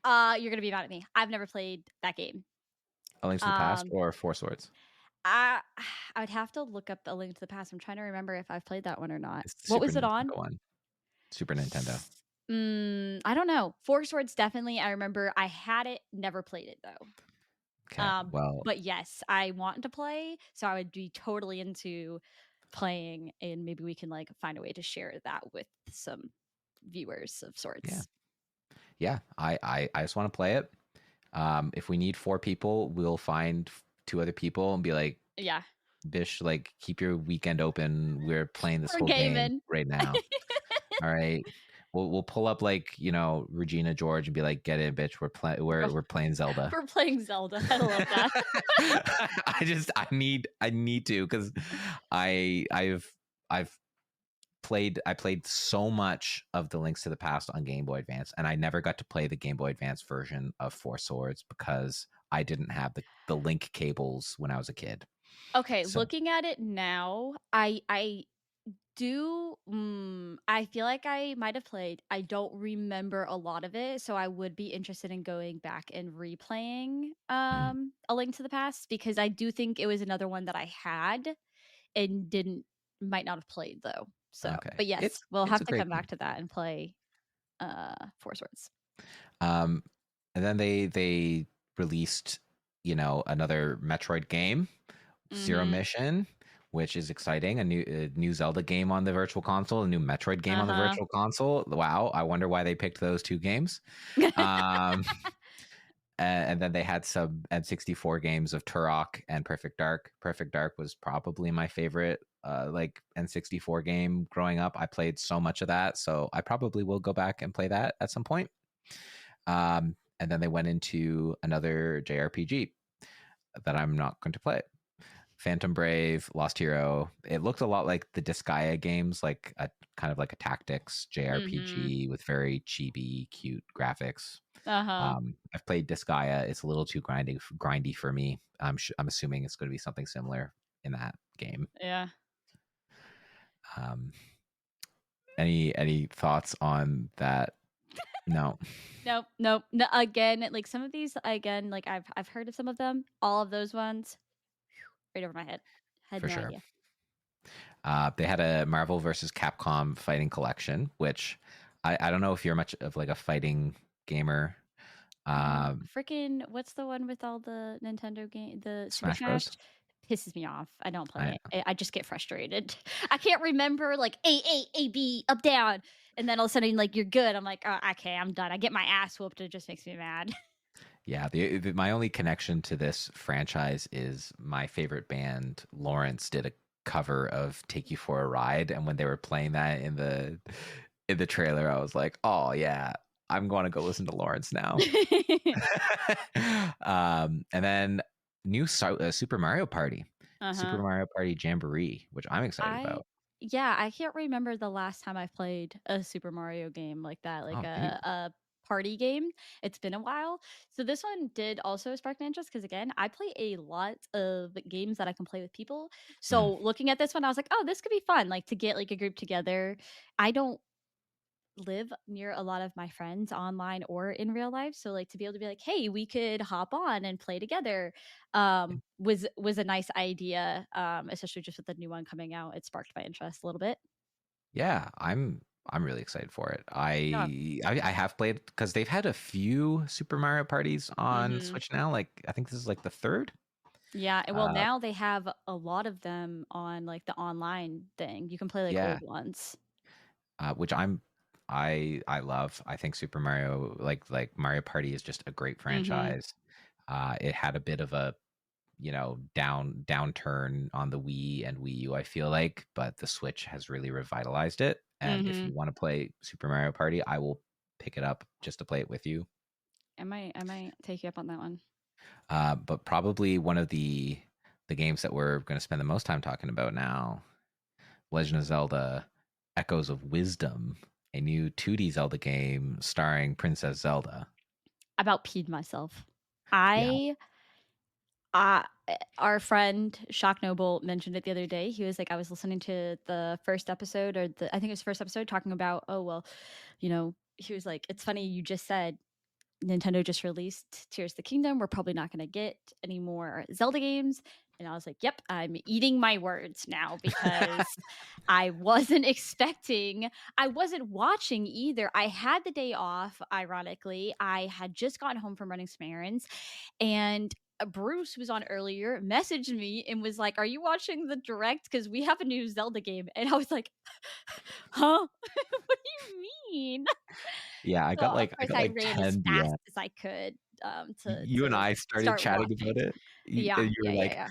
You're gonna be mad at me. I've never played that game. A Link to the Past Um, or 4 Swords? I I would have to look up A Link to the Past. I'm trying to remember if I've played that one or not. It's the What Super was it on? Nintendo one. Super Nintendo. I don't know. Four Swords definitely. I remember I had it, never played it though. Okay, well, But yes, I want to play, so I would be totally into playing, and maybe we can like find a way to share that with some viewers of yeah, sorts. yeah. I just want to play it. If we need 4 people, we'll find 2 other people and be like, Yeah, Bish, like keep your weekend open. We're playing this we're whole game gaming. right now. All right. We'll pull up like, Regina George and be like, get in, bitch. We're playing Zelda. We're playing Zelda. I love that. I need to, because I've I played so much of the Links to the Past on Game Boy Advance, and I never got to play the Game Boy Advance version of Four Swords because I didn't have the link cables when I was a kid. Okay, So looking at it now, I do I feel like I might have played. I don't remember a lot of it, so I would be interested in going back and replaying mm, A Link to the Past, because I do think it was another one that I had and didn't might not have played though. So, okay, but yes, it's we'll it's have a to great come game. back to that and play Four Swords. Um, and then they released, another Metroid game, Zero Mhm. Mission, which is exciting. A new Zelda game on the Virtual Console, a new Metroid game on the Uh-huh. Virtual Console. Wow, I wonder why they picked those 2 games. Um, and then they had some N64 games of Turok and Perfect Dark. Perfect Dark was probably my favorite like N64 game growing up. I played so much of that, so I probably will go back and play that at some point. And then they went into another JRPG that I'm not going to play. Phantom Brave, Lost Hero. It looked a lot like the Disgaea games, like a kind of like a tactics Mhm. JRPG with very chibi, cute graphics. Uh-huh. I've played Disgaea. It's a little too grindy for me. I'm assuming it's going to be something similar in that game. Yeah. Um, any thoughts on that? No, Nope, nope. No, again, like some of these again, like I've heard of some of them. All of those ones right over my head. Had for no sure. idea. They had a Marvel versus Capcom fighting collection, which I don't know if you're much of like a fighting gamer. Um, Freaking what's the one with all the Nintendo game, the Super Smash Smash? Bros. Pisses me off. I don't play I it. I just get frustrated. I can't remember like A B up down, and then all of a sudden like you're good. I'm like, oh, okay, I'm done. I get my ass whooped. It just makes me mad. Yeah, my only connection to this franchise is my favorite band, Lawrence, did a cover of "Take You for a Ride," and when they were playing that in the trailer, I was like, "Oh yeah, I'm going to go listen to Lawrence now." And then Super Mario Party, Super Uh-huh. Mario Party Jamboree, which I'm excited I about. Yeah, I can't remember the last time I've played a Super Mario game like that, like Oh, dude. a party game. It's been a while. So this one did also spark my interest because again, I play a lot of games that I can play with people. Mm. So looking at this one, I was like, oh, this could be fun, like to get like a group together. I don't live near a lot of my friends online or in real life, so like to be able to be like, hey, we could hop on and play together, was a nice idea, especially just with the new one coming out. It sparked my interest a little bit. Yeah, I'm really excited for it. Yeah. I have played because they've had a few Super Mario parties on Mhm. Switch now. Like I think this is like the third. Yeah, and well, Uh, now they have a lot of them on, like, the online thing. You can play, like, yeah, old ones. which I love. I think Super Mario like Mario Party is just a great Mhm. franchise. It had a bit of a downturn on the Wii and Wii U, I feel like, but the Switch has really revitalized it. And if you Mhm. want to play Super Mario Party, I will pick it up just to play it with you. I might take you up on that one. But probably one of the games that we're going to spend the most time talking about now, Legend of Zelda: Echoes of Wisdom, a new 2D Zelda game starring Princess Zelda. I about peed myself. Yeah. I our friend Shock Noble mentioned it the other day. He was like, I was listening to the first episode, or I think it was the first episode, talking about, oh well, he was like, it's funny you just said Nintendo just released Tears of the Kingdom. We're probably not going to get any more Zelda games. And I was like, "Yep, I'm eating my words now," because I wasn't expecting I wasn't watching either. I had the day off, ironically. I had just gotten home from running some errands, and Bruce, who was on earlier, messaged me and was like, "Are you watching the direct? Because we have a new Zelda game." And I was like, "Huh? What do you mean?" Yeah, So, of I course, got I like ran as 10 fast DM. as I could, You and to I started start chatting about watching. it. Yeah, And you were yeah, yeah, like, yeah.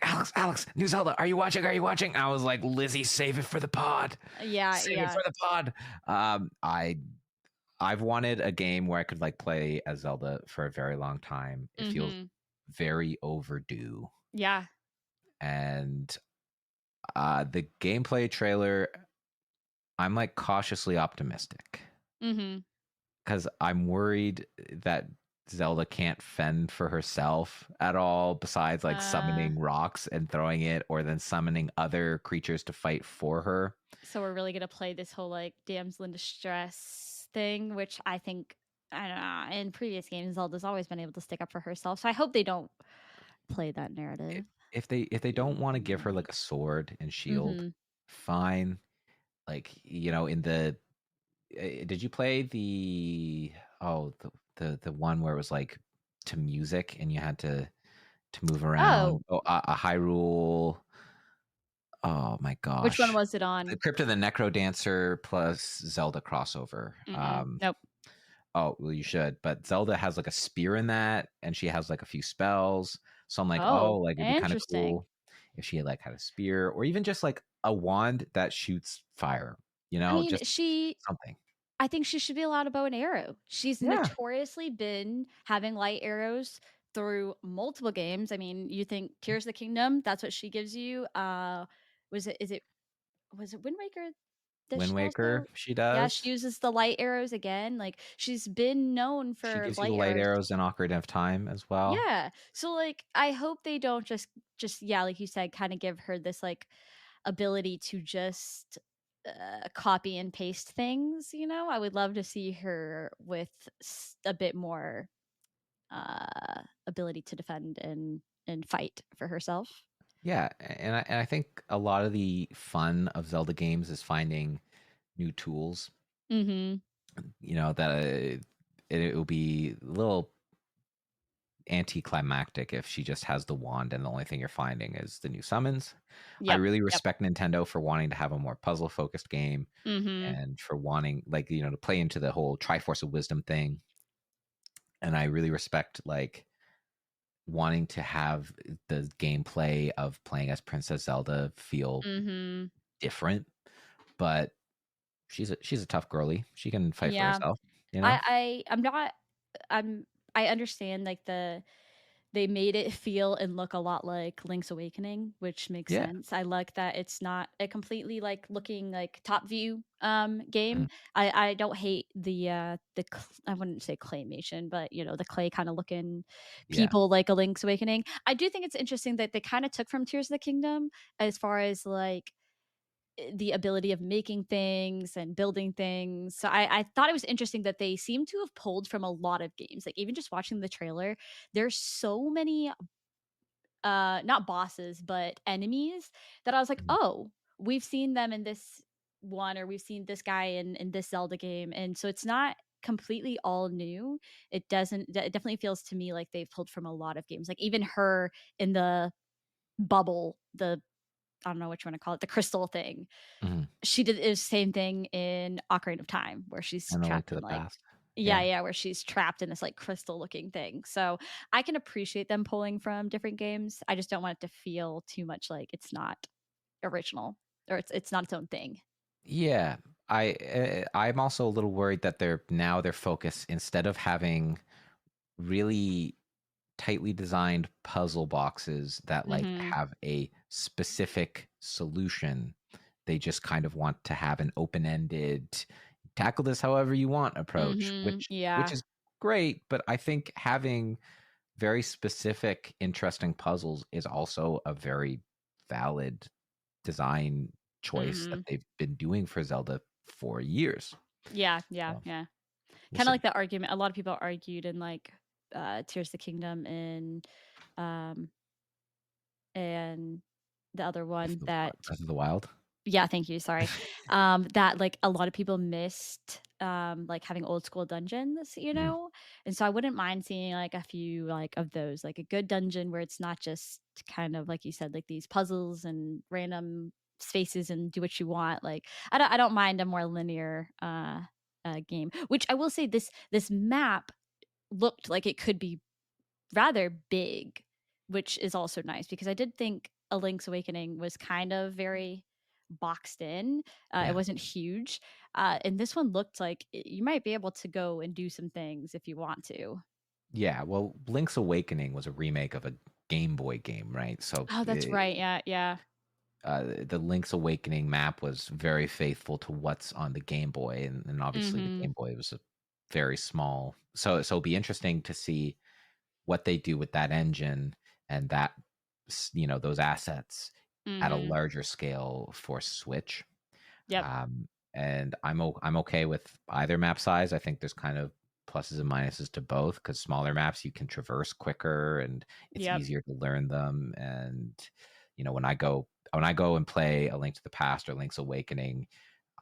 Alex, Alex, new Zelda. Are you watching? Are you watching? I was like, Lizzie, save it for the pod. Yeah, Save it yeah. for the pod. I've wanted a game where I could like play as Zelda for a very long time. It feels Mhm. very overdue. Yeah. And the gameplay trailer, I'm like cautiously optimistic Mhm. because I'm worried that Zelda can't fend for herself at all, besides like Uh, summoning rocks and throwing it, or then summoning other creatures to fight for her. so we're really gonna play this whole, like, damsel in distress thing, which I think I don't know, in previous games, Zelda's always been able to stick up for herself, so I hope they don't play that I- narrative. if they don't want to give her like a sword and shield, Mhm. fine. Like in the did you play the the one where it was like to music and you had to move around? Oh, Oh, a Hyrule. Oh my which one gosh. was it The on? Crypt of the Necro Dancer plus Zelda crossover. Mm-mm. Nope. Oh, well, you should. But Zelda has like a spear in that, and she has like a few spells. So I'm like, oh, Oh, like it'd be kind of interesting. cool if she had like had a spear, or even just like a wand that shoots fire. I mean, Just she something. I think she should be allowed a bow and arrow. She's Yeah. notoriously been having light arrows through multiple games. I mean, you think Tears of the Kingdom, that's what she gives you. Was it is it was it Wind Waker? Does Wind she also? Waker, she Yeah, she does. uses the light arrows again. Like she's been known She for gives you the light light arrows. arrows in Ocarina of Time as well. Yeah. So like I hope they don't just yeah, like you said, kind of give her this like ability to just copy and paste things, you know? I would love to see her with a bit more ability to defend and fight for herself. Yeah, and I think a lot of the fun of Zelda games is finding new tools. Mhm. That it will be a little anticlimactic if she just has the wand and the only thing you're finding is the new summons. I Yep. really Yep. respect Nintendo for wanting to have a more puzzle focused game Mhm. and for wanting like to play into the whole Triforce of Wisdom thing. And I really respect like wanting to have the gameplay of playing as Princess Zelda feel Mhm. different, but she's a tough girly. She can fight for Yeah. herself, you know? I'm not I'm I understand like they made it feel and look a lot like Link's Awakening, which makes Yeah. sense. I like that it's not a completely like looking like top view game. Mhm. I don't hate I wouldn't say claymation, but you know, the clay kind of looking Yeah. people like a Link's Awakening. I do think it's interesting that they kind of took from Tears of the Kingdom as far as like the ability of making things and building things. So I thought it was interesting that they seem to have pulled from a lot of games. Like even just watching the trailer, there's so many not bosses, but enemies that I was like, Mhm. "Oh, we've seen them in this one or we've seen this guy in this Zelda game." And so it's not completely all new. It definitely feels to me like they've pulled from a lot of games. Like even her in the bubble, the I don't know what you want to call it, the crystal thing, Mhm. she did the same thing in Ocarina of Time, where she's And A Link trapped to in, the like Past. yeah, Yeah. yeah, where she's trapped in this, like, crystal-looking thing, so I can appreciate them pulling from different games, I just don't want it to feel too much like it's not original, or it's not its own thing. Yeah. I'm also a little worried that their focus, instead of having really tightly designed puzzle boxes that like Mhm, have a specific solution, they just kind of want to have an open-ended tackle this however you want approach, mhm, which yeah, is great, but I think having very specific interesting puzzles is also a very valid design choice that mhm, they've been doing for Zelda for years. yeah, yeah, So yeah. we'll Kinda see. like the argument a lot of people argued in, like, Tears of the Kingdom um and the other one that Breath of the Wild. yeah, thank you, sorry. That, like, a lot of people missed, like, having old school dungeons, you Mhm. know? And so I wouldn't mind seeing, like, a few, like, of those, like, a good dungeon where it's not just kind of, like you said, like, these puzzles and random spaces and do what you want, like, I don't mind a more linear, game, which I will say this map looked like it could be rather big, which is also nice because I did think A Link's Awakening was kind of very boxed in. It Yeah. wasn't huge. And this one looked like you might be able to go and do some things if you want to. Yeah. Well, Link's Awakening was a remake of a Game Boy game, right? So Oh, that's right. Yeah, yeah. the Link's Awakening map was very faithful to what's on the Game Boy, and obviously the Mhm. Game Boy was a very small. So it'll be interesting to see what they do with that engine and that those assets at a Mhm. larger scale for Switch. Yep. And I'm okay with either map size. I think there's kind of pluses and minuses to both because smaller maps you can traverse quicker and it's Yep. easier to learn them. And when I go and play A Link to the Past or Link's Awakening,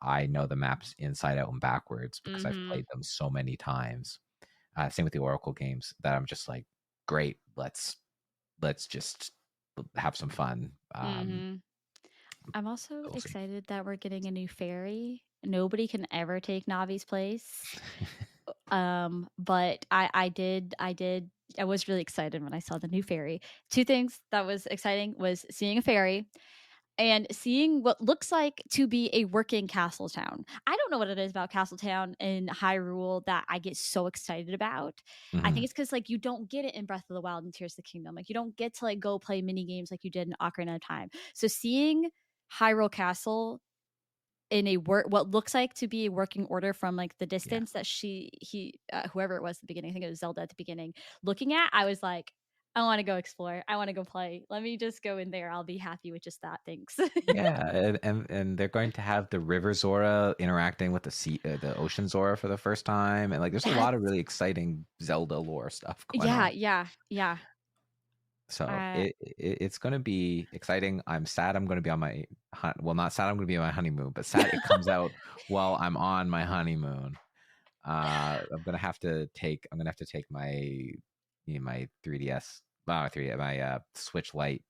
I know the maps inside out and backwards because I've Mhm. played them so many times. Same with the Oracle games that I'm just like, great, let's just have some fun. Mhm. I'm also We'll see. excited that we're getting a new fairy. Nobody can ever take Navi's place. But I was really excited when I saw the new fairy. Two things that was exciting was seeing a fairy and seeing what looks like to be a working castle town. I don't know what it is about Castletown in Hyrule that I get so excited about. I think Mhm. it's because like you don't get it in Breath of the Wild and Tears of the Kingdom. Like you don't get to like go play mini games like you did in Ocarina of Time. So seeing Hyrule Castle in a work what looks like to be a working order from like the Yeah. distance that whoever it was at the beginning, I think it was Zelda at the beginning, looking at, I was like, I want to go explore, I want to go play, let me just go in there, I'll be happy with just that, thanks. Yeah, and they're going to have the River Zora interacting with the Ocean Zora for the first time, and like there's a lot of That's really exciting Zelda lore stuff going yeah, on. yeah, yeah. So uh it's going to be exciting. I'm sad I'm going to be on my well, not sad I'm going to be on my honeymoon, but sad it comes out while I'm on my honeymoon. I'm gonna have to take my 3DS, my Switch Lite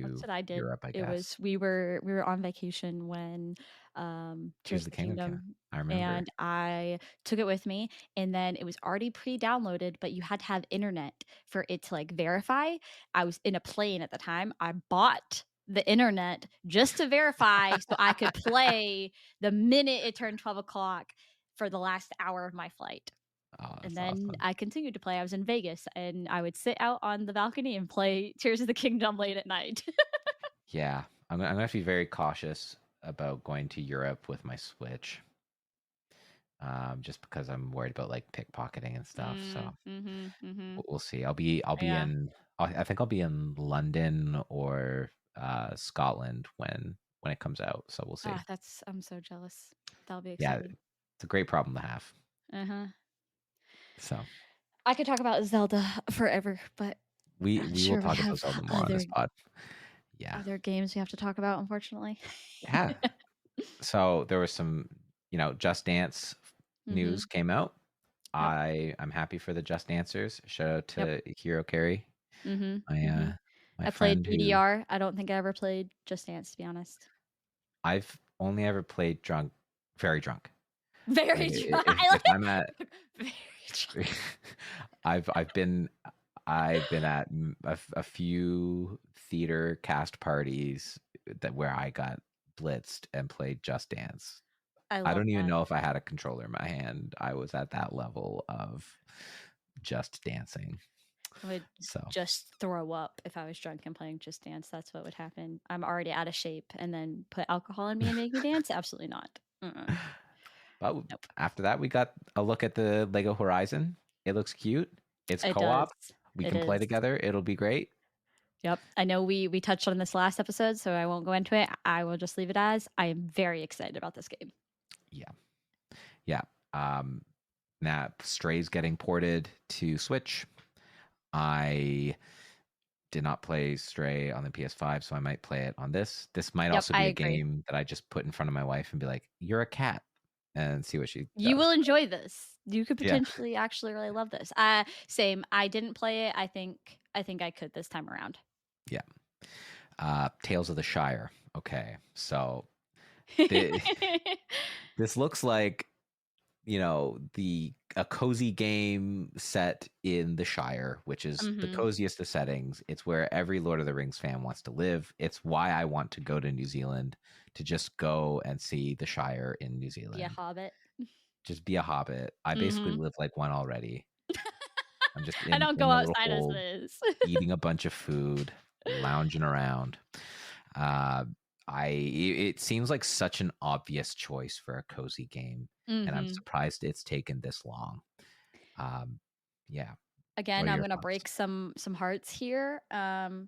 That's to what I did. Europe, I It guess. was we were on vacation when Tears Tears of of the the Kingdom came out. Kingdom, I remember. and I took it with me, and then it was already pre-downloaded, but you had to have internet for it to like verify. I was in a plane at the time. I bought the internet just to verify so I could play the minute it turned 12 o'clock for the last hour of my flight. Oh, And that's then awesome. I continued to play. I was in Vegas and I would sit out on the balcony and play Tears of the Kingdom late at night. Yeah, I'm gonna have to be very cautious about going to Europe with my Switch, just because I'm worried about like pickpocketing and stuff. So Mhm, mhm. we'll see. I'll be Yeah. in. I think I'll be in London or Scotland when it comes out. So we'll see. Ah, I'm so jealous. That'll be Yeah, exciting. it's a great problem to have. Uh-huh. So I could talk about Zelda forever, but we I'm we will sure we talk about have Zelda more on this pod. Yeah, other games we have to talk about, unfortunately. yeah. So there was some, Just Dance news Mhm. came out. Yep. I'm happy for the Just Dancers. Shout out Yep. to Hero Carey, Mhm. my Mhm. my I played friend who DDR. I don't think I ever played Just Dance, to be honest. I've only ever played drunk, very drunk. Like Very dry. if I if like I'm at, it. Very dry. I've been at a few theater cast parties where I got blitzed and played Just Dance. I I love don't even that. know if I had a controller in my hand. I was at that level of just dancing. I would So, just throw up if I was drunk and playing Just Dance. That's what would happen. I'm already out of shape, and then put alcohol in me and make me dance? Absolutely not. Mm-mm. but Nope. after that, we got a look at the Lego Horizon. It looks cute. It's It co-op. does. We It can play is. together. It'll be great. Yep. I know we touched on this last episode, so I won't go into it. I will just leave it as I am very excited about this game. Yeah, yeah. Um, now Stray's getting ported to Switch. I did not play Stray on the PS5, so I might play it on this. This might Yep, also I be a agree. game that I just put in front of my wife and be like, "You're a cat," and see what she You does. will enjoy this. You could Yeah, potentially actually really love this. Same. I didn't play it. I think I could this time around. yeah. Tales of the Shire. Okay, so the, this looks like the a cozy game set in the Shire, which is the Mhm. coziest of settings. It's where every Lord of the Rings fan wants to live. It's why I want to go to New Zealand, to just go and see the Shire in New Be a Zealand. hobbit. Just be a hobbit. I basically Mhm. live like one already. I'm just I in don't go my little outside as hole, this. eating a bunch of food, lounging around. Uh, it seems like such an obvious choice for a cozy game, and I'm Mhm. surprised it's taken this long. Um, yeah. What Again, are I'm your gonna thoughts? break some hearts here. I know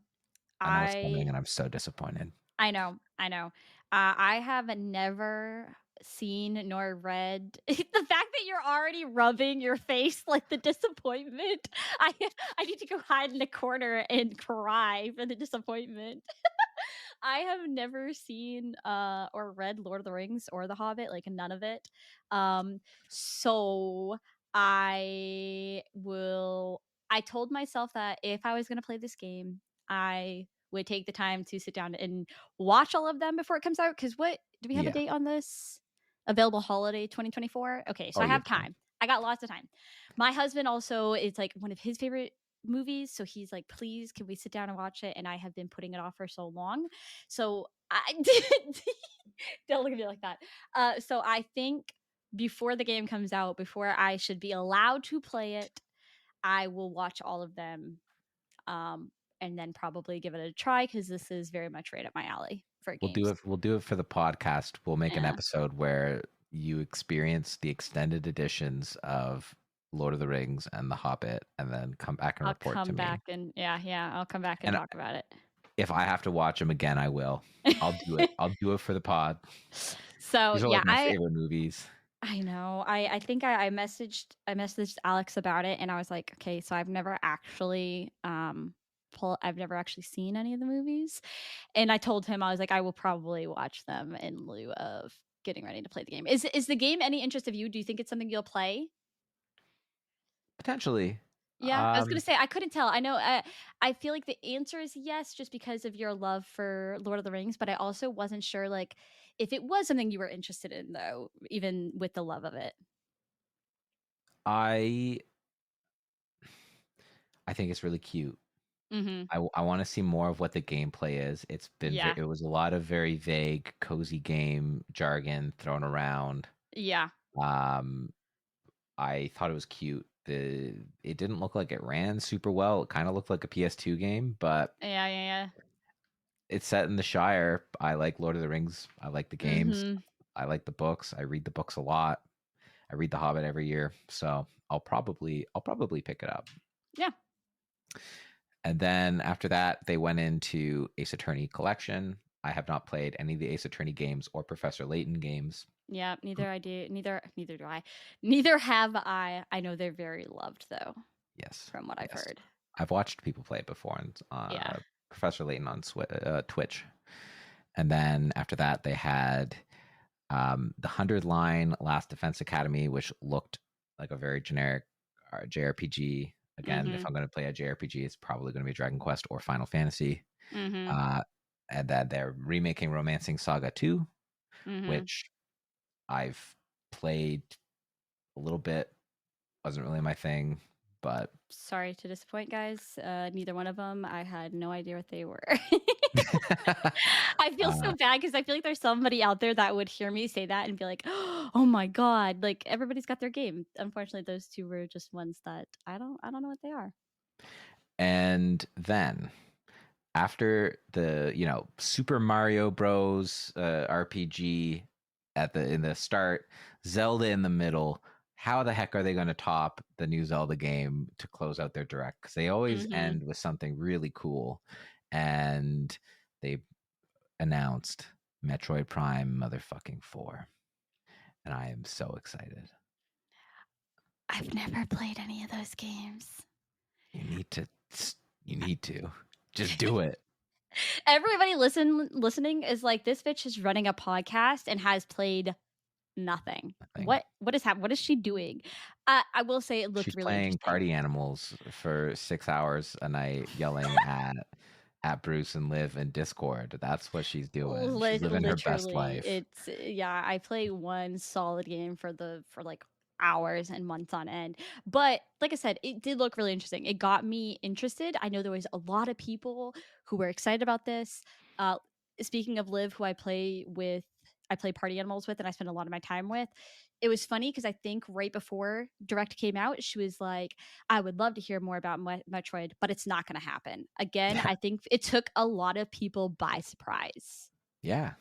it's coming, I and I'm so disappointed. I know, I know. I have never seen nor read the fact that you're already rubbing your face like the disappointment. I I need to go hide in the corner and cry for the disappointment. I have never seen or read Lord of the Rings or The Hobbit, like none of it. So I told myself that if I was going to play this game, I would take the time to sit down and watch all of them before it comes out. Cause what do we have a Yeah. date on this? Available holiday 2024. Okay, so Oh, I you have have time. time. I got lots of time. My husband also is like one of his favorite movies, so he's like, "Please, can we sit down and watch it?" And I have been putting it off for so long. So I don't look at me like that. So I think before the game comes out, before I should be allowed to play it, I will watch all of them, um, and then probably give it a try because this is very much right up my alley for We'll do games. it. We'll do it for the podcast. We'll make an Yeah, episode where you experience the extended editions of Lord of the Rings and The Hobbit, and then come back and I'll report to come me. back and yeah, I'll come back and And talk about it. if I have to watch them again, I will. I'll do it. I'll do it for the pod. So These are yeah, like my favorite movies. I know. I think I messaged Alex about it and I was like, "Okay, so I've never actually seen any of the movies." And I told him I was like, "I will probably watch them in lieu of getting ready to play the game." Is the game any interest of you? Do you think it's something you'll play? Potentially. Yeah, I was gonna Um, say I couldn't tell. I know. I feel like the answer is yes, just because of your love for Lord of the Rings. But I also wasn't sure, like, if it was something you were interested in, though, even with the love of it. I I think it's really cute. Hmm. I want to see more of what the gameplay is. Yeah. It was a lot of very vague, cozy game jargon thrown around. Yeah. Um, I thought it was cute. It didn't look like it ran super well. It kind of looked like a PS2 game, but Yeah. Yeah. it's set in the Shire. I like Lord of the Rings. I like the Yeah. games. Mhm. I like the books. I read the books a lot. I read The Hobbit every year, so I'll probably pick it up. Yeah. And then after that, they went into Ace Attorney Collection. I have not played any of the Ace Attorney games or Professor Layton games. Yeah. Neither I do. Neither do I. Neither have I. I know they're very loved though, Yes, from what I've yes. heard. I've watched people play it before on Yeah. Professor Layton on Twitch. And then after that, they had the 100 line Last Defense Academy, which looked like a very generic JRPG. Again, if Mhm. I'm going to play a JRPG, it's probably going to be Dragon Quest or Final Fantasy. Mhm. Uh, and then they're remaking Romancing Saga 2, Mhm. which I've played a little bit. Wasn't really my thing, but Sorry to disappoint, guys. Neither one of them. I had no idea what they were. I feel uh, so bad because I feel like there's somebody out there that would hear me say that and be like, "Oh my god!" Like everybody's got their game. Unfortunately, those two were just ones that I don't know what they are. and then after the Super Mario Bros RPG in the start, Zelda in the middle. How the heck are they going to top the new Zelda game to close out their direct? Because they always Mhm. end with something really cool, and they announced Metroid Prime motherfucking 4, and I am so excited. I've never played any of those games. You need to. You need to. Just do it. Everybody listening is like, this bitch is running a podcast and has played nothing. Thing. What is she doing? I will say it looked She's really playing interesting. party animals for 6 hours a night, yelling at Bruce and Liv in Discord. That's what she's doing. She's living her best Literally, life. it's yeah, I play one solid game for like hours and months on end. But like I said, it did look really interesting. It got me interested. I know there was a lot of people who were excited about this. Uh Speaking of Liv, who I play party animals with and I spend a lot of my time with. It was funny because I think right before Direct came out, she was like, I would love to hear more about Metroid, but it's not going to happen. Again, I think it took a lot of people by surprise. Yeah.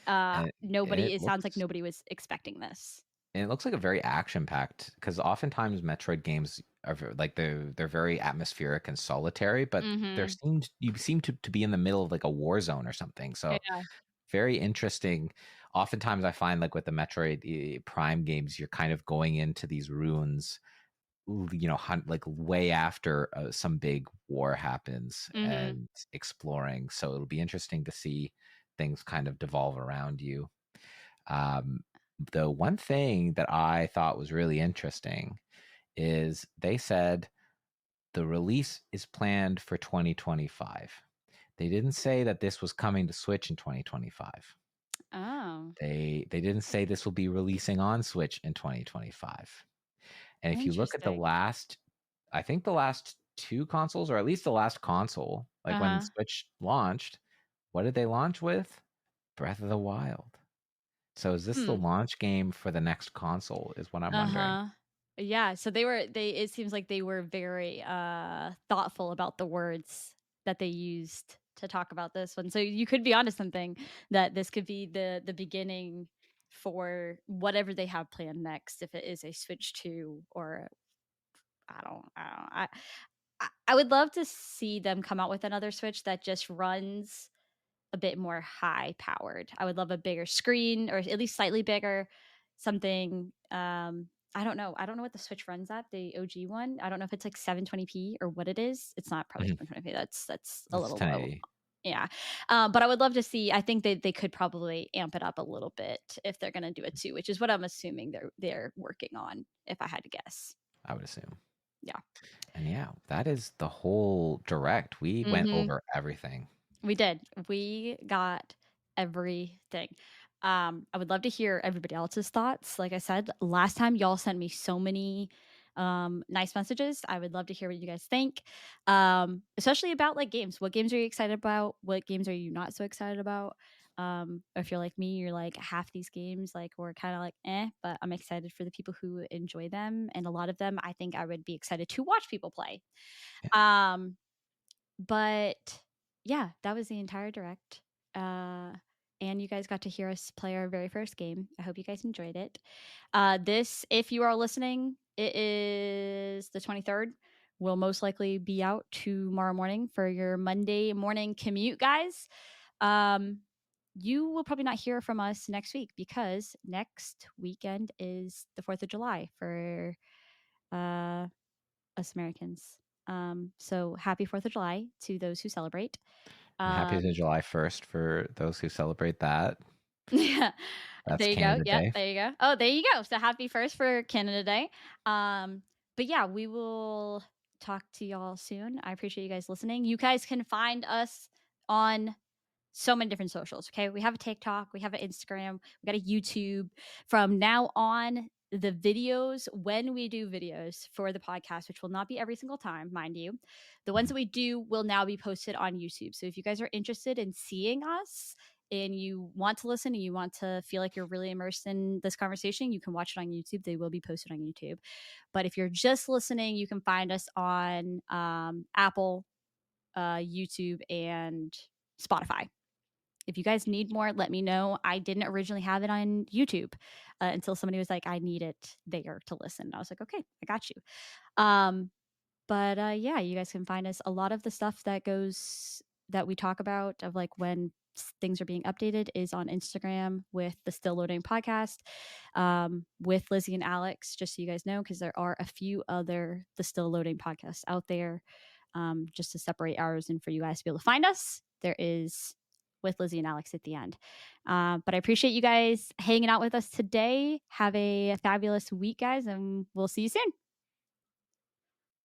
And It sounds like nobody was expecting this. it looks like a very action packed, because oftentimes Metroid games are like they're very atmospheric and solitary, but Mhm. you seem to be in the middle of like a war zone or something. So Yeah. very interesting. Oftentimes I find like with the Metroid Prime games, you're kind of going into these ruins, like way after some big war happens, Mhm. and exploring. So it'll be interesting to see things kind of devolve around you. um, the one thing that I thought was really interesting is they said the release is planned for 2025. They didn't say that this was coming to Switch in 2025. Oh, They didn't say this will be releasing on Switch in 2025. And if you look at interesting. I think the last two consoles, or at least the last console, like when Uh-huh. Switch launched, what did they launch with? Breath of the Wild. So is this the Hmm. launch game for the next console, is what I'm wondering. Uh-huh. Yeah, so they it seems like they were very thoughtful about the words that they used to talk about this one. So you could be onto something, that this could be the beginning for whatever they have planned next, if it is a Switch 2 or I don't I would love to see them come out with another Switch that just runs a bit more high powered. I would love a bigger screen, or at least slightly bigger, something I don't know. I don't know what the Switch runs at, the OG one. I don't know if it's like 720p or what it is. It's not probably Mhm. 720p. That's a It's little low. 1080. Yeah. But I would love to see, I think they could probably amp it up a little bit if they're gonna do it too, which is what I'm assuming they're working on, if I had to guess. I would assume. Yeah. And yeah, that is the whole direct. We went Mhm. over everything. We did. We got everything. I would love to hear everybody else's thoughts. Like I said, last time y'all sent me so many nice messages. I would love to hear what you guys think. Especially about like games. What games are you excited about? What games are you not so excited about? Or if you're like me, you're like half these games like we're kind of like but I'm excited for the people who enjoy them. And a lot of them I think I would be excited to watch people play. Yeah. Um but yeah, that was the entire direct. Uh, and you guys got to hear us play our very first game. I hope you guys enjoyed it. This, if you are listening, it is the 23rd. Will most likely be out tomorrow morning for your Monday morning commute, guys. Um, you will probably not hear from us next week because next weekend is the 4th of July for uh, us Americans. So happy 4th of July to those who celebrate. And happy to Um, July 1st for those who celebrate that. yeah, That's there you go. Canada Yep, Day. there you go. Oh, there you go. So happy first for Canada Day. But yeah, we will talk to y'all soon. I appreciate you guys listening. You guys can find us on so many different socials. Okay. We have a TikTok, we have an Instagram, we got a YouTube. From now on, the videos, when we do videos for the podcast, which will not be every single time, mind you, the ones Mhm. that we do will now be posted on YouTube. So if you guys are interested in seeing us and you want to listen and you want to feel like you're really immersed in this conversation, you can watch it on YouTube. They will be posted on YouTube. But if you're just listening, you can find us on Apple, YouTube, and Spotify. If you guys need more, let me know. I didn't originally have it on YouTube until somebody was like, I need it there to listen. And I was like, okay, I got you. Um, but yeah, you guys can find us. A lot of the stuff that we talk about of like when things are being updated is on Instagram with the Still Loading podcast, with Lizzy and Alex, just so you guys know, because there are a few other the Still Loading podcasts out there. just to separate ours and for you guys to be able to find us. There is with Lizzy and Alex at the end. But I appreciate you guys hanging out with us today. Have a fabulous week, guys, and we'll see you soon.